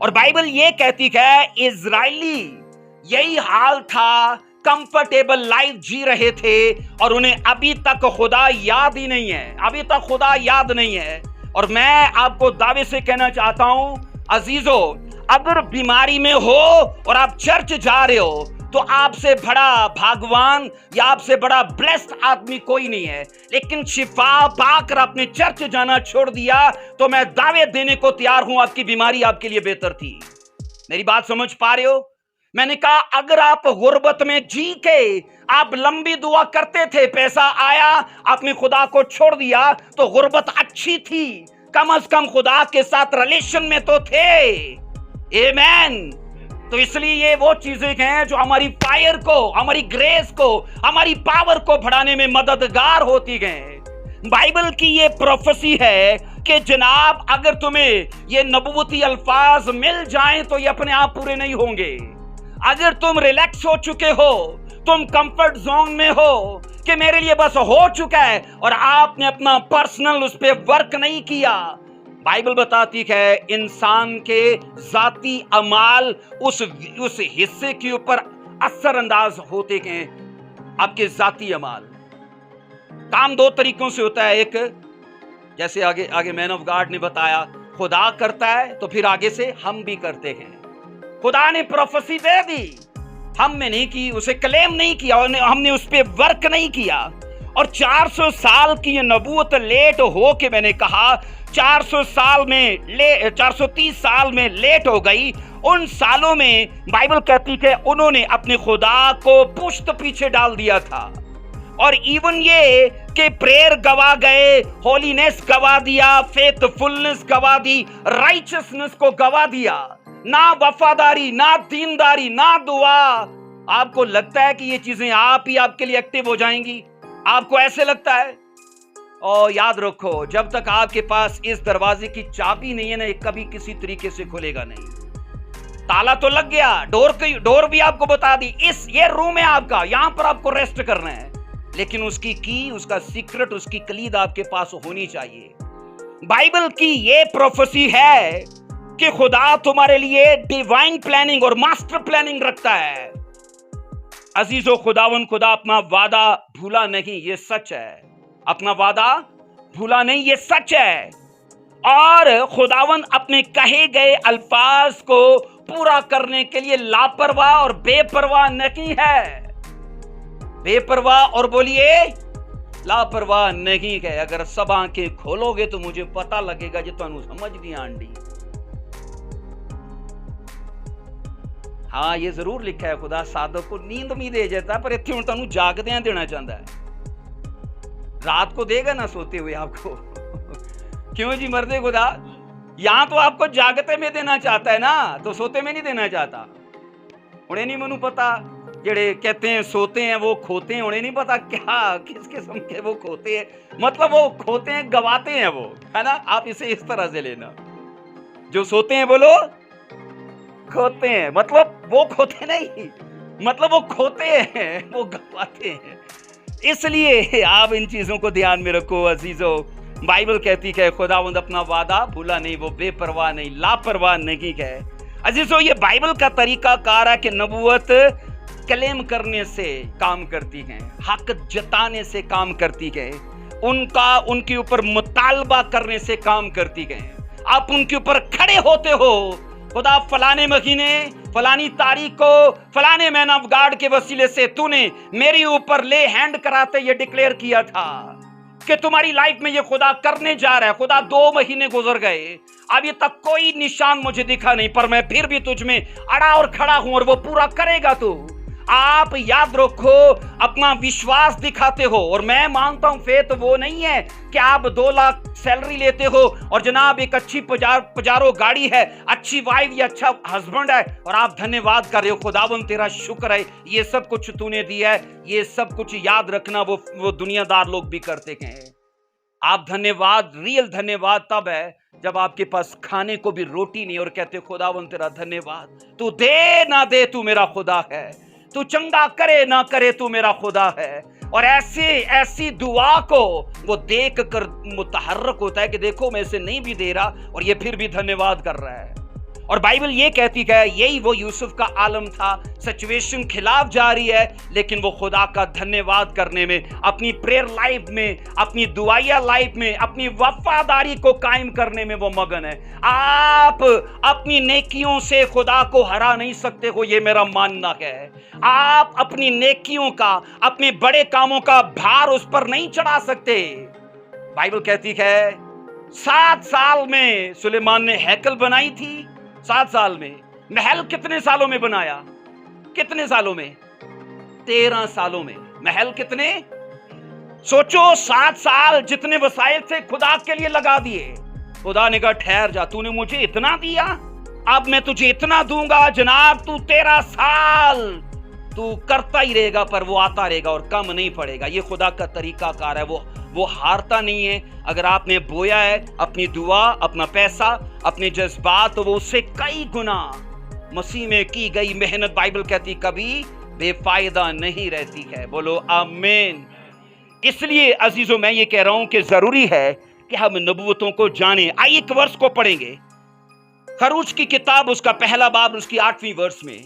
और बाइबल ये कहती है, इजराइली यही हाल था, कंफर्टेबल लाइफ जी रहे थे और उन्हें अभी तक खुदा याद ही नहीं है। अभी तक खुदा याद नहीं है। और मैं आपको दावे से कहना चाहता हूं, अजीजों, अगर बीमारी में हो और आप चर्च जा रहे हो तो आपसे बड़ा भगवान या आपसे बड़ा ब्लेस्ड आदमी कोई नहीं है। लेकिन शिफा पाकर आपने चर्च जाना छोड़ दिया तो मैं दावे देने को तैयार हूं, आपकी बीमारी आपके लिए बेहतर थी। मेरी बात समझ पा रहे हो? मैंने कहा, अगर आप गुर्बत में जी के आप लंबी दुआ करते थे, पैसा आया, आपने खुदा को छोड़ दिया, तो गुर्बत अच्छी थी, कम से कम खुदा के साथ रिलेशन में तो थे। आमीन। तो इसलिए ये वो चीजें हैं जो हमारी फायर को, हमारी ग्रेस को, हमारी पावर को बढ़ाने में मददगार होती हैं। बाइबल की ये प्रोफेसी है कि जनाब अगर तुम्हें ये नबूवती अल्फाज मिल जाएं तो ये अपने आप पूरे नहीं होंगे। अगर तुम रिलैक्स हो चुके हो, तुम कंफर्ट जोन में हो कि मेरे लिए बस हो चुका है और आपने अपना पर्सनल उस पे वर्क नहीं किया, बाइबल बताती है इंसान के जाती अमाल उस हिस्से के ऊपर असर अंदाज होते हैं। आपके जाती अमाल काम दो तरीकों से होता है। एक, जैसे आगे मैन ऑफ गॉड ने बताया, खुदा करता है तो फिर आगे से हम भी करते हैं। खुदा ने प्रोफेसी दे दी, हमने नहीं की, उसे क्लेम नहीं किया, हमने उस पे वर्क नहीं किया। और 400 साल की ये नबूवत लेट हो के, मैंने कहा 430 साल में लेट हो गई। उन सालों में बाइबल कहती है उन्होंने अपने खुदा को पुश्त पीछे डाल दिया था। और इवन ये कि प्रेयर गवा गए, होलीनेस गवा दिया, फेथफुलनेस गवा दी, राइचसनेस को गवा दिया। ना वफादारी, ना दीनदारी, ना दुआ, آپ کو لگتا ہے کہ یہ چیزیں آپ ہی آپ کے لیے ایکٹیو ہو جائیں گی؟ آپ کو ایسے لگتا ہے؟ اور یاد رکھو، جب تک آپ کے پاس اس دروازے کی چابی نہیں ہے نا، یہ کبھی کسی طریقے سے کھلے گا نہیں۔ تالا تو لگ گیا، ڈور بھی آپ کو بتا دی، یہ روم ہے آپ کا، یہاں پر آپ کو ریسٹ کرنا ہے، لیکن اس کی کی، اس کا سیکرٹ، اس کی کلید آپ کے پاس ہونی چاہیے۔ بائبل کی یہ پروفیسی ہے کہ خدا تمہارے لیے ڈیوائن پلاننگ اور ماسٹر پلاننگ رکھتا ہے۔ عزیزو، خدا اپنا وعدہ بھولا نہیں، یہ سچ ہے۔ اپنا وعدہ بھولا نہیں، یہ سچ ہے۔ اور خداوند اپنے کہے گئے الفاظ کو پورا کرنے کے لیے لاپرواہ اور بے پرواہ نہیں ہے۔ بے پرواہ اور بولیے لاپرواہ نہیں ہے۔ اگر سب آنکھیں کھولو گے تو مجھے پتا لگے گا جو تانوں سمجھ نہیں آنڈی۔ ہاں، یہ ضرور لکھا ہے، خدا صادق کو نیند بھی دے جاتا، پر اتنے ہوں تانوں جاگدیاں دینا چاہتا ہے۔ رات کو دے گا نہ سوتے ہوئے آپ کو۔ کیوں جی مرد خدا؟ یہاں تو آپ کو جاگتے میں دینا چاہتا ہے نا، تو سوتے میں نہیں دینا چاہتا۔ انہیں نہیں منو پتا، جڑے کہتے ہیں سوتے ہیں وہ کھوتے ہیں، انہیں نہیں پتا کیا کس قسم کے وہ کھوتے ہیں، مطلب وہ کھوتے ہیں، گواتے ہیں وہ، ہے نا؟ آپ اسے اس طرح سے لینا، جو سوتے ہیں بولو کھوتے ہیں، مطلب وہ کھوتے نہیں، مطلب وہ کھوتے ہیں، وہ گواتے ہیں۔ اس لیے آپ ان چیزوں کو دھیان میں رکھو عزیزو۔ بائبل کہتی ہے خداوند اپنا وعدہ بھولا نہیں، وہ بے پرواہ نہیں، لاپرواہ نہیں ہے۔ عزیزو، یہ بائبل کا طریقہ کار ہے کہ نبوت کلیم کرنے سے کام کرتی ہے، حق جتانے سے کام کرتی ہے، ان کے اوپر مطالبہ کرنے سے کام کرتی ہے۔ آپ ان کے اوپر کھڑے ہوتے ہو، خدا فلانے مہینے، فلانی تاریخ کو، فلانے مین آف گاڈ کے وسیلے سے تو نے میری اوپر لے ہینڈ کراتے یہ ڈکلیئر کیا تھا کہ تمہاری لائف میں یہ خدا کرنے جا رہا ہے۔ خدا 2 مہینے گزر گئے، اب یہ تک کوئی نشان مجھے دکھا نہیں، پر میں پھر بھی تجھ میں اڑا اور کھڑا ہوں، اور وہ پورا کرے گا تو۔ آپ یاد رکھو، اپنا وشواس دکھاتے ہو، اور میں مانتا ہوں فیت وہ نہیں ہے کہ آپ 2 لاکھ سیلری لیتے ہو اور جناب ایک اچھی پجارو گاڑی ہے، اچھی وائف یا اچھا ہسبینڈ ہے، اور آپ دھنیہ واد کر رہے ہو، خداوند تیرا شکر ہے یہ سب کچھ تو نے دیا ہے۔ یہ سب کچھ یاد رکھنا وہ دنیا دار لوگ بھی کرتے ہیں۔ آپ دھنیہ واد، ریل دھنیہ واد تب ہے جب آپ کے پاس کھانے کو بھی روٹی نہیں اور کہتے خداوند تیرا دھنیہ واد، تو دے نہ دے تو میرا خدا ہے، تو چنگا کرے نہ کرے تو میرا خدا ہے۔ اور ایسی دعا کو وہ دیکھ کر متحرک ہوتا ہے کہ دیکھو میں اسے نہیں بھی دے رہا اور یہ پھر بھی دھنیہ واد کر رہا ہے۔ اور بائبل یہ کہتی ہے یہی وہ یوسف کا عالم تھا، سچویشن خلاف جا رہی ہے لیکن وہ خدا کا دھنیہ واد کرنے میں، اپنی پریئر لائف میں، اپنی دعائیا لائف میں، اپنی وفاداری کو قائم کرنے میں وہ مگن ہے۔ آپ اپنی نیکیوں سے خدا کو ہرا نہیں سکتے ہو، یہ میرا ماننا ہے۔ آپ اپنی نیکیوں کا، اپنے بڑے کاموں کا بھار اس پر نہیں چڑھا سکتے۔ بائبل کہتی ہے 7 سال میں سلیمان نے ہیکل بنائی تھی۔ 7 سال میں محل کتنے سالوں میں بنایا؟ کتنے سالوں میں؟ 13 سالوں میں۔ محل کتنے؟ سوچو 7 سال جتنے وسائل تھے خدا کے لیے لگا دیے۔ خدا نے کہا ٹھہر جا، تو نے مجھے اتنا دیا، اب میں تجھے اتنا دوں گا۔ جناب تو 13 سال تو کرتا ہی رہے گا، پر وہ آتا رہے گا اور کم نہیں پڑے گا۔ یہ خدا کا طریقہ کار ہے، وہ ہارتا نہیں ہے۔ اگر آپ نے بویا ہے اپنی دعا، اپنا پیسہ، اپنے جذبات، تو وہ اس سے کئی گنا مسیح میں کی گئی محنت، بائبل کہتی کبھی بے فائدہ نہیں رہتی ہے۔ بولو آمین۔ اس لیے عزیزوں میں یہ کہہ رہا ہوں کہ ضروری ہے کہ ہم نبوتوں کو جانیں۔ آئیے ایک ورس کو پڑھیں گے، خروج کی کتاب اس کا 1 باب اس کی 8ویں ورس میں۔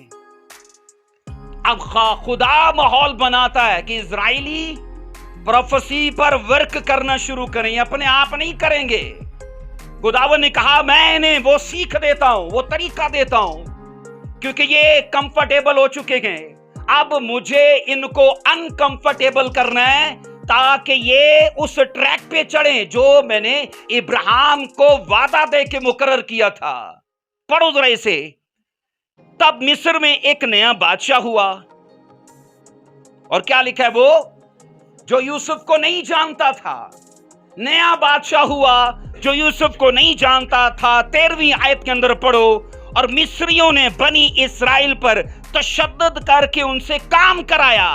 اب خدا ماحول بناتا ہے کہ اسرائیلی پروفیسی پر ورک کرنا شروع کریں، اپنے آپ نہیں کریں گے۔ خداوند نے کہا میں انہیں وہ سیکھ دیتا ہوں، وہ طریقہ دیتا ہوں، کیونکہ یہ کمفرٹیبل ہو چکے ہیں۔ اب مجھے ان کو انکمفرٹیبل کرنا ہے تاکہ یہ اس ٹریک پہ چڑھیں جو میں نے ابراہیم کو وعدہ دے کے مقرر کیا تھا۔ پڑھو ذرا اسے۔ تب مصر میں ایک نیا بادشاہ ہوا، اور کیا لکھا ہے؟ وہ جو یوسف کو نہیں جانتا تھا۔ نیا بادشاہ ہوا جو یوسف کو نہیں جانتا تھا۔ 13ویں آیت کے اندر پڑھو، और मिस्रियों ने बनी इस्राएल पर तशद्दुद करके उनसे काम कराया।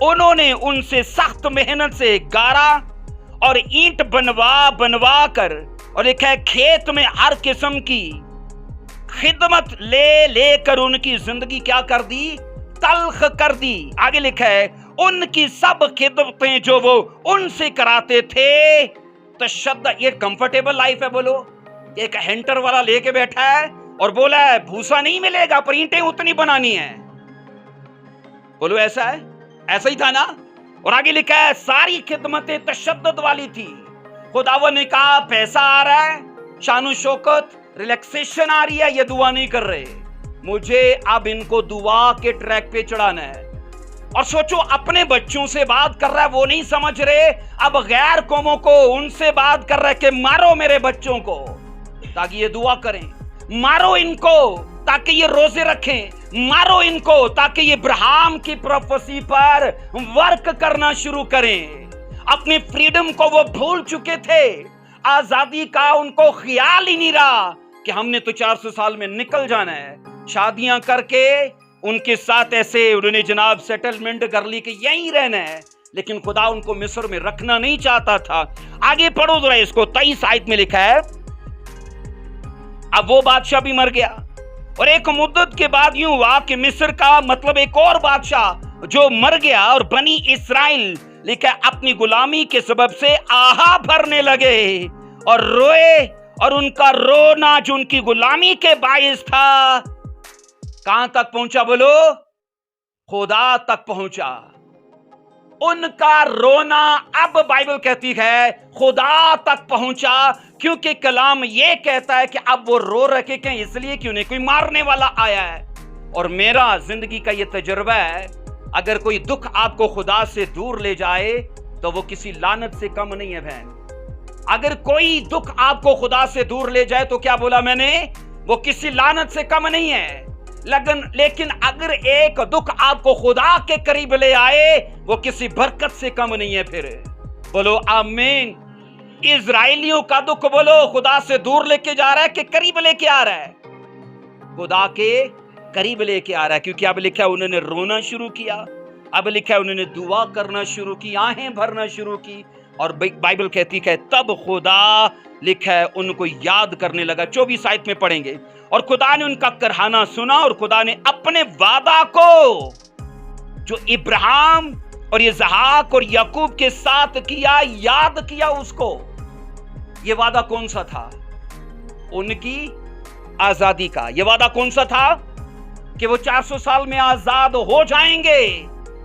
उन्होंने उनसे सख्त मेहनत से गारा और ईंट बनवा कर, और लिखा है खेत में हर किस्म की खिदमत लेकर उनकी जिंदगी क्या कर दी? तल्ख कर दी। आगे लिखा है उनकी सब खिदमतें जो वो उनसे कराते थे तशद्दुद। ये कंफर्टेबल लाइफ है। बोलो, एक हेंटर वाला लेके बैठा है और बोला है भूसा नहीं मिलेगा पर ईंटें उतनी बनानी है। बोलो ऐसा है? ऐसा ही था ना। और आगे लिखा है सारी खिदमतें तशद्दुद वाली थी। खुदावन ने कहा पैसा आ रहा है, शानो शौकत, रिलैक्सेशन आ रही है, ये दुआ नहीं कर रहे, मुझे अब इनको दुआ के ट्रैक पे चढ़ाना है। और सोचो अपने बच्चों से बात कर रहा है, वो नहीं समझ रहे, अब गैर कौमों को उनसे बात कर रहा है कि मारो मेरे बच्चों को ताकि ये दुआ करें, मारो इनको ताकि ये रोजे रखें, मारो इनको ताकि ये इब्राहिम की प्रोफेसी पर वर्क करना शुरू करें। अपनी फ्रीडम को वो भूल चुके थे, आजादी का उनको ख्याल ही नहीं रहा कि हमने तो 400 साल में निकल जाना है। शादियां करके उनके साथ ऐसे उन्होंने जनाब सेटलमेंट कर ली कि यहीं रहना है, लेकिन खुदा उनको मिस्र में रखना नहीं चाहता था। आगे पढ़ो जरा इसको, 23 आयत में लिखा है अब वो बादशाह भी मर गया और एक मुद्दत के बाद यूं हुआ कि मिस्र का मतलब एक और बादशाह जो मर गया और बनी इस्राएल लिखा अपनी गुलामी के सबब से आहा भरने लगे और रोए, और उनका रोना जो उनकी गुलामी के बायस था कहां तक पहुंचा? बोलो, खुदा तक पहुंचा। उनका रोना अब बाइबल कहती है खुदा तक पहुंचा, क्योंकि कलाम ये कहता है कि अब वो रो रखे हैं इसलिए कि उन्हें कोई मारने वाला आया है। और मेरा जिंदगी का ये तजुर्बा है, अगर कोई दुख आपको खुदा से दूर ले जाए तो वो किसी लानत से कम नहीं है बहन। अगर कोई दुख आपको खुदा से दूर ले जाए तो क्या बोला मैंने? वो किसी लानत से कम नहीं है। लेकिन अगर एक दुख आपको खुदा के करीब ले आए वो किसी बरकत से कम नहीं है। फिर बोलो आमीन। इजराइलियों का दुख बोलो खुदा से दूर लेके जा रहा है कि करीब लेके आ रहा है? खुदा के करीब लेके आ रहा है, क्योंकि अब लिखा है उन्होंने रोना शुरू किया, अब लिखा है उन्होंने दुआ करना शुरू की, आहें भरना शुरू की। और बाइबल कहती है तब खुदा लिखा है उनको याद करने लगा। 24 आयत में पढ़ेंगे और खुदा ने उनका करहाना सुना और खुदा ने अपने वादा को जो इब्राहिम और इसहाक और याकूब के साथ किया याद किया उसको। ये वादा कौन सा था? उनकी आजादी का। ये वादा कौन सा था? कि वो 400 साल में आजाद हो जाएंगे,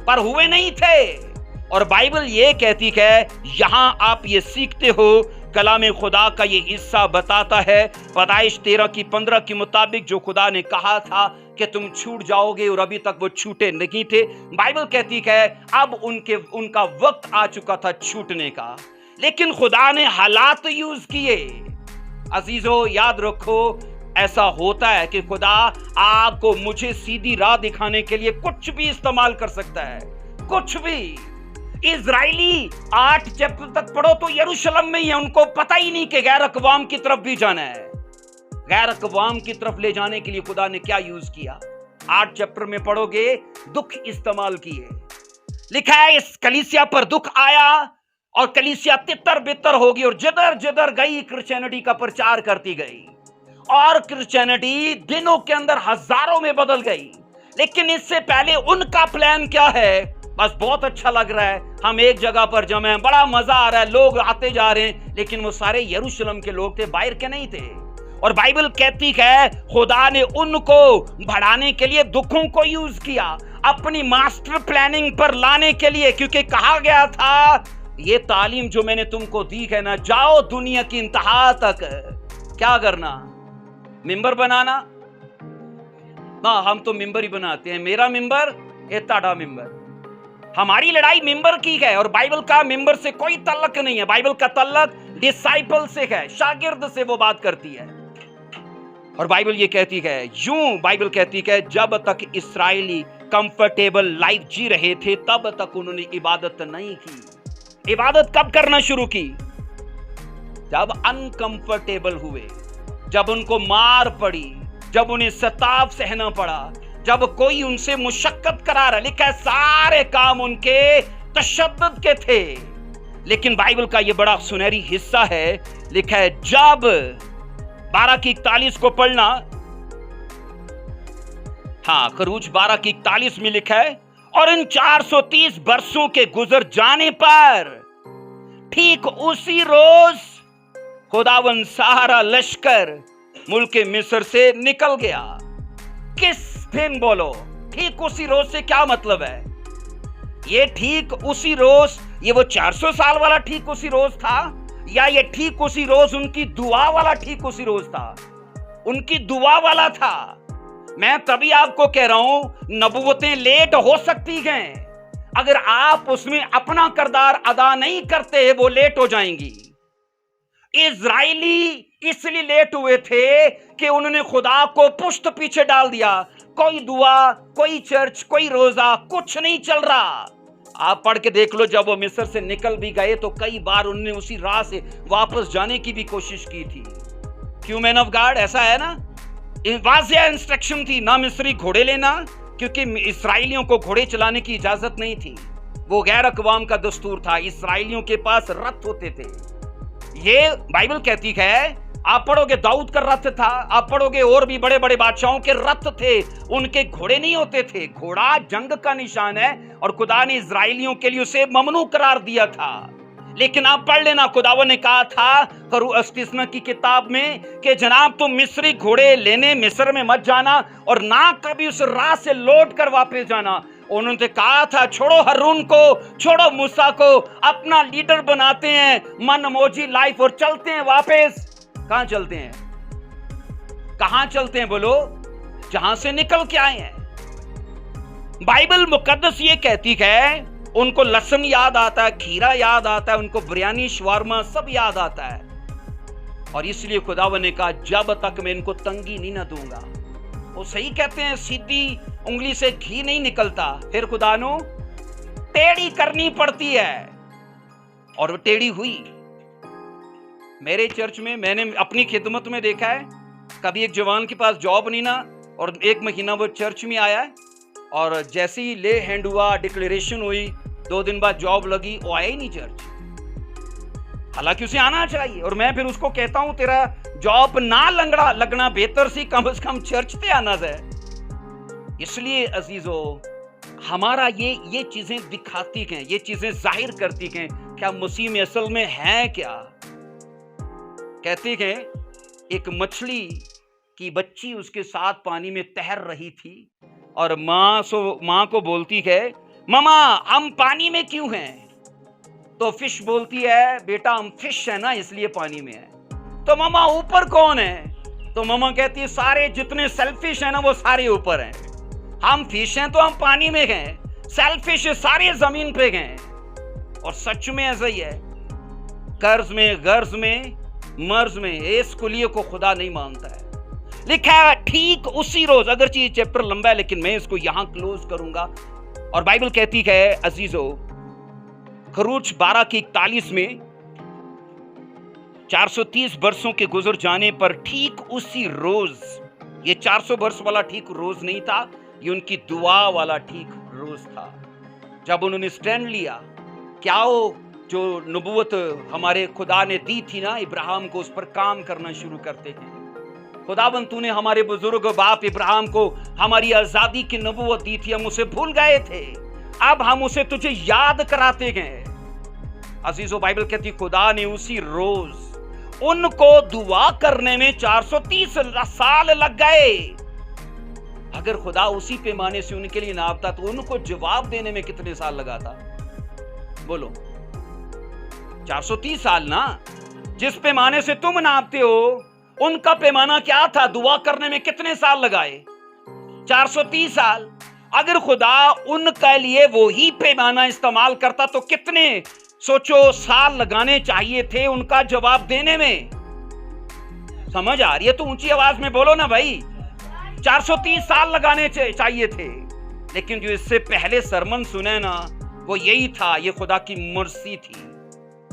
पर हुए नहीं थे। और बाइबल ये कहती है, यहां आप ये सीखते हो, कलाम खुदा का ये हिस्सा बताता है पैदाइश 13:15 के मुताबिक जो खुदा ने कहा था कि तुम छूट जाओगे, और अभी तक वो छूटे नहीं थे। बाइबल कहती है अब उनका वक्त आ चुका था छूटने का, लेकिन खुदा ने हालात यूज किए। अजीजों याद रखो, ऐसा होता है कि खुदा आपको मुझे सीधी राह दिखाने के लिए कुछ भी इस्तेमाल कर सकता है, कुछ भी। इजराइली 8 चैप्टर तक पढ़ो तो यरूशलेम में ही है, उनको पता ही नहीं कि गैर अकवाम की तरफ भी जाना है। गैर अकवाम की तरफ ले जाने के लिए खुदा ने क्या यूज किया? 8 चैप्टर में पढ़ोगे दुख इस्तेमाल किए। लिखा है इस कलीसिया पर दुख आया और कलीसिया तितर बितर होगी और जिधर जिधर गई क्रिश्चियनिटी का प्रचार करती गई, और क्रिश्चियनिटी दिनों के अंदर हजारों में बदल गई। लेकिन इससे पहले उनका प्लान क्या है? बस बहुत अच्छा लग रहा है, हम एक जगह पर जमे हैं, बड़ा मजा आ रहा है, लोग आते जा रहे हैं, लेकिन वो सारे यरूशलेम के लोग थे, बाहर के नहीं थे। और बाइबल कहती है खुदा ने उनको बढ़ाने के लिए दुखों को यूज किया, अपनी मास्टर प्लानिंग पर लाने के लिए, क्योंकि कहा गया था ये तालीम जो मैंने तुमको दी है ना, जाओ दुनिया की इंतहा तक। क्या करना? मिंबर बनाना? हाँ, हम तो मिंबर ही बनाते हैं, मेरा मिंबर ये ताड़ा मिंबर। हमारी लड़ाई मिंबर की है, और बाइबल का मिंबर से कोई तल्लक नहीं है। बाइबल का तल्लक डिसाइपल से है, शागिर्द से वो बात करती है। और बाइबल ये कहती है, यूं बाइबल कहती है जब तक इस्राएली कंफर्टेबल लाइफ जी रहे थे तब तक उन्होंने इबादत नहीं की। इबादत कब करना शुरू की? जब अनकंफर्टेबल हुए, जब उनको मार पड़ी, जब उन्हें सताव सहना पड़ा, जब कोई उनसे मुशक्कत करा रहा, लिखा है सारे काम उनके तशद्दुद के थे। लेकिन बाइबल का ये बड़ा सुनहरी हिस्सा है, लिखा है जब 12:41 को पढ़ना, हाँ खरूज 12:41 में लिखा है, और इन 430 वर्षों के गुजर जाने पर ठीक उसी रोज खुदावन सारा लश्कर मुल्क मिस्र से निकल गया। किस दिन बोलो? ठीक उसी रोज से क्या मतलब है? ये ठीक उसी रोज, ये वो 400 साल वाला ठीक उसी रोज था, या ये ठीक उसी रोज उनकी दुआ वाला ठीक उसी रोज था? उनकी दुआ वाला था। मैं तभी आपको कह रहा हूं नबूवतें लेट हो सकती हैं, अगर आप उसमें अपना किरदार अदा नहीं करते वो लेट हो जाएंगी। इजराइली इसलिए लेट हुए थे कि उन्होंने खुदा को पुश्त पीछे डाल दिया। कोई दुआ, कोई चर्च, कोई रोजा, कुछ नहीं चल रहा। आप पढ़ के देख लो, जब वो मिस्र से निकल भी गए तो कई बार उन्होंने उसी राह से वापस जाने की भी कोशिश की थी। क्यों मैन ऑफ गॉड? ऐसा है ना, वाज़िया इंस्ट्रक्शन थी ना मिस्री घोड़े लेना, क्योंकि इस्राएलियों को घोड़े चलाने की इजाजत नहीं थी। वो गैर अक़वाम का दस्तूर था। इस्राएलियों के पास रथ होते थे। ये बाइबल कहती है, आप पढ़ोगे दाऊद का रथ था, आप पढ़ोगे और भी बड़े बड़े बादशाहों के रथ थे, उनके घोड़े नहीं होते थे। घोड़ा जंग का निशान है और खुदा ने इस्राएलियों के लिए उसे ममनू करार दिया था। लेकिन आप पढ़ लेना, खुदावन ने कहा था इस्तिस्ना की किताब में कि जनाब तुम मिस्री घोड़े लेने मिस्र में मत जाना और ना कभी उस राह से लौट कर वापस जाना। उन्होंने कहा था छोड़ो हारून को, छोड़ो मूसा को, अपना लीडर बनाते हैं, मन मौजी लाइफ, और चलते हैं वापस। कहां चलते हैं? कहां चलते हैं बोलो? जहां से निकल के आए हैं। बाइबल मुकद्दस ये कहती है, उनको लहसुन याद आता है, खीरा याद आता है, उनको बिरयानी शवारमा सब याद आता है। और इसलिए खुदावन ने कहा जब तक मैं इनको तंगी नहीं ना दूंगा। वो सही कहते हैं, सीधी उंगली से घी नहीं निकलता, फिर खुदा नो टेढ़ी करनी पड़ती है। और वो टेढ़ी हुई। मेरे चर्च में मैंने अपनी खिदमत में देखा है, कभी एक जवान के पास जॉब नहीं ना, और 1 महीना वो चर्च में आया है, और जैसे ही ले हैंड हुआ, डिक्लेरेशन हुई, 2 दिन बाद जॉब लगी, वो आया ही नहीं चर्च। हालांकि उसे आना चाहिए। और मैं फिर उसको कहता हूं तेरा जॉब ना लगना बेहतर सी, कम से कम चर्च पे आना है। इसलिए अजीजों, हमारा ये चीजें दिखाती हैं, ये चीजें जाहिर करती हैं क्या मसीह में असल में है क्या। कहते हैं एक मछली की बच्ची उसके साथ पानी में तैर रही थी और माँ को बोलती है, मामा हम पानी में क्यों हैं? तो फिश बोलती है, बेटा हम फिश है ना इसलिए पानी में है। तो मामा ऊपर कौन है? तो मामा कहती है सारे जितने सेल्फिश है ना वो सारे ऊपर हैं। हम फिश हैं तो हम पानी में गए, सेल्फिश सारे जमीन पे गए। और सच में ऐसा ही है। कर्ज में, गर्ज में, मर्ज में इस कुलिये को खुदा नहीं मानता है। लिखा है ठीक उसी रोज, अगर ये चैप्टर लंबा है लेकिन मैं इसको यहां क्लोज करूंगा। और बाइबल कहती है अजीजों, खरूज 12:41 में 430 वर्षों के गुजर जाने पर ठीक उसी रोज, ये 400 वर्ष वाला ठीक रोज नहीं था, ये उनकी दुआ वाला ठीक रोज था, जब उन्होंने स्टैंड लिया। क्या वो जो नबूवत हमारे खुदा ने दी थी ना इब्राहिम को, उस पर काम करना शुरू करते हैं। खुदाबंद तूने हमारे बुजुर्ग बाप इब्राहिम को हमारी आजादी की नबूवत दी थी, हम उसे भूल गए थे, अब हम उसे तुझे याद कराते गए। अजीजों, बाइबल कहती खुदा ने उसी रोज उनको दुआ करने में 430 साल लग गए। अगर खुदा उसी पैमाने से उनके लिए नापता तो उनको जवाब देने में कितने साल लगा था बोलो? 430 साल ना। जिस पैमाने से तुम नापते हो उनका पैमाना क्या था? दुआ करने में कितने साल लगाए? 430 साल। अगर खुदा उनके लिए वो ही पैमाना इस्तेमाल करता तो कितने सोचो साल लगाने चाहिए थे उनका जवाब देने में? समझ आ रही है? तो ऊंची आवाज में बोलो ना भाई। 430 साल लगाने चाहिए थे। लेकिन जो इससे पहले सरमन सुने ना वो यही था, ये खुदा की मर्सी थी,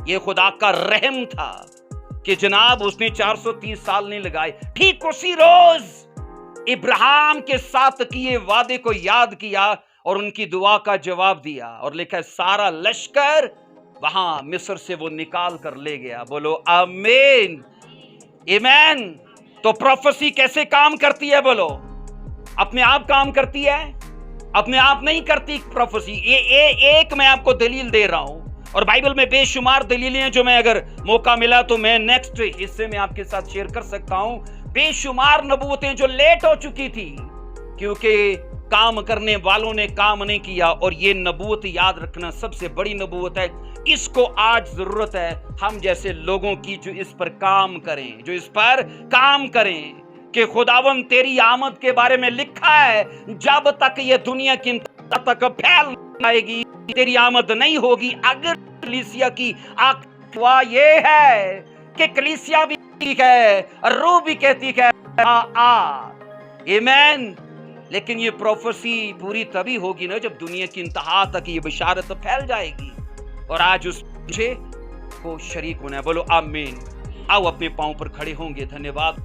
ये खुदा का रहम था कि जनाब उसने 430 साल नहीं लगाए। ठीक उसी रोज इब्राहिम के साथ किए वादे को याद किया और उनकी दुआ का जवाब दिया, और लिखा है सारा लश्कर वहां मिस्र से वो निकाल कर ले गया। बोलो आमीन, आमीन। तो प्रोफेसी कैसे काम करती है? बोलो, अपने आप काम करती है, अपने आप नहीं करती प्रोफेसी। एक मैं आपको दलील दे रहा हूं, और बाइबल में बेशुमार दलीलें हैं जो मैं अगर मौका मिला तो मैं नेक्स्ट हिस्से में आपके साथ शेयर कर सकता हूं। बेशुमार नबूवतें जो लेट हो चुकी थी क्योंकि काम करने वालों ने काम नहीं किया, और ये नबूवत याद रखना सबसे बड़ी नबूवत है। इसको आज जरूरत है हम जैसे लोगों की जो इस पर काम करें, जो इस पर काम करें कि खुदावन तेरी आमद के बारे में लिखा है, जब तक ये दुनिया की तक फैल जाएगी तेरी आमद नहीं होगी। अगर कलीसिया की आख्वा ये है कि कलीसिया भी है, रूह भी कहती है आमीन, लेकिन ये प्रोफेसी पूरी तभी होगी ना जब दुनिया की इंतहा तक ये बशारत फैल जाएगी, और आज उस मुझे को शरीक होना है। बोलो आमीन। आओ अपने पांव पर खड़े होंगे। धन्यवाद।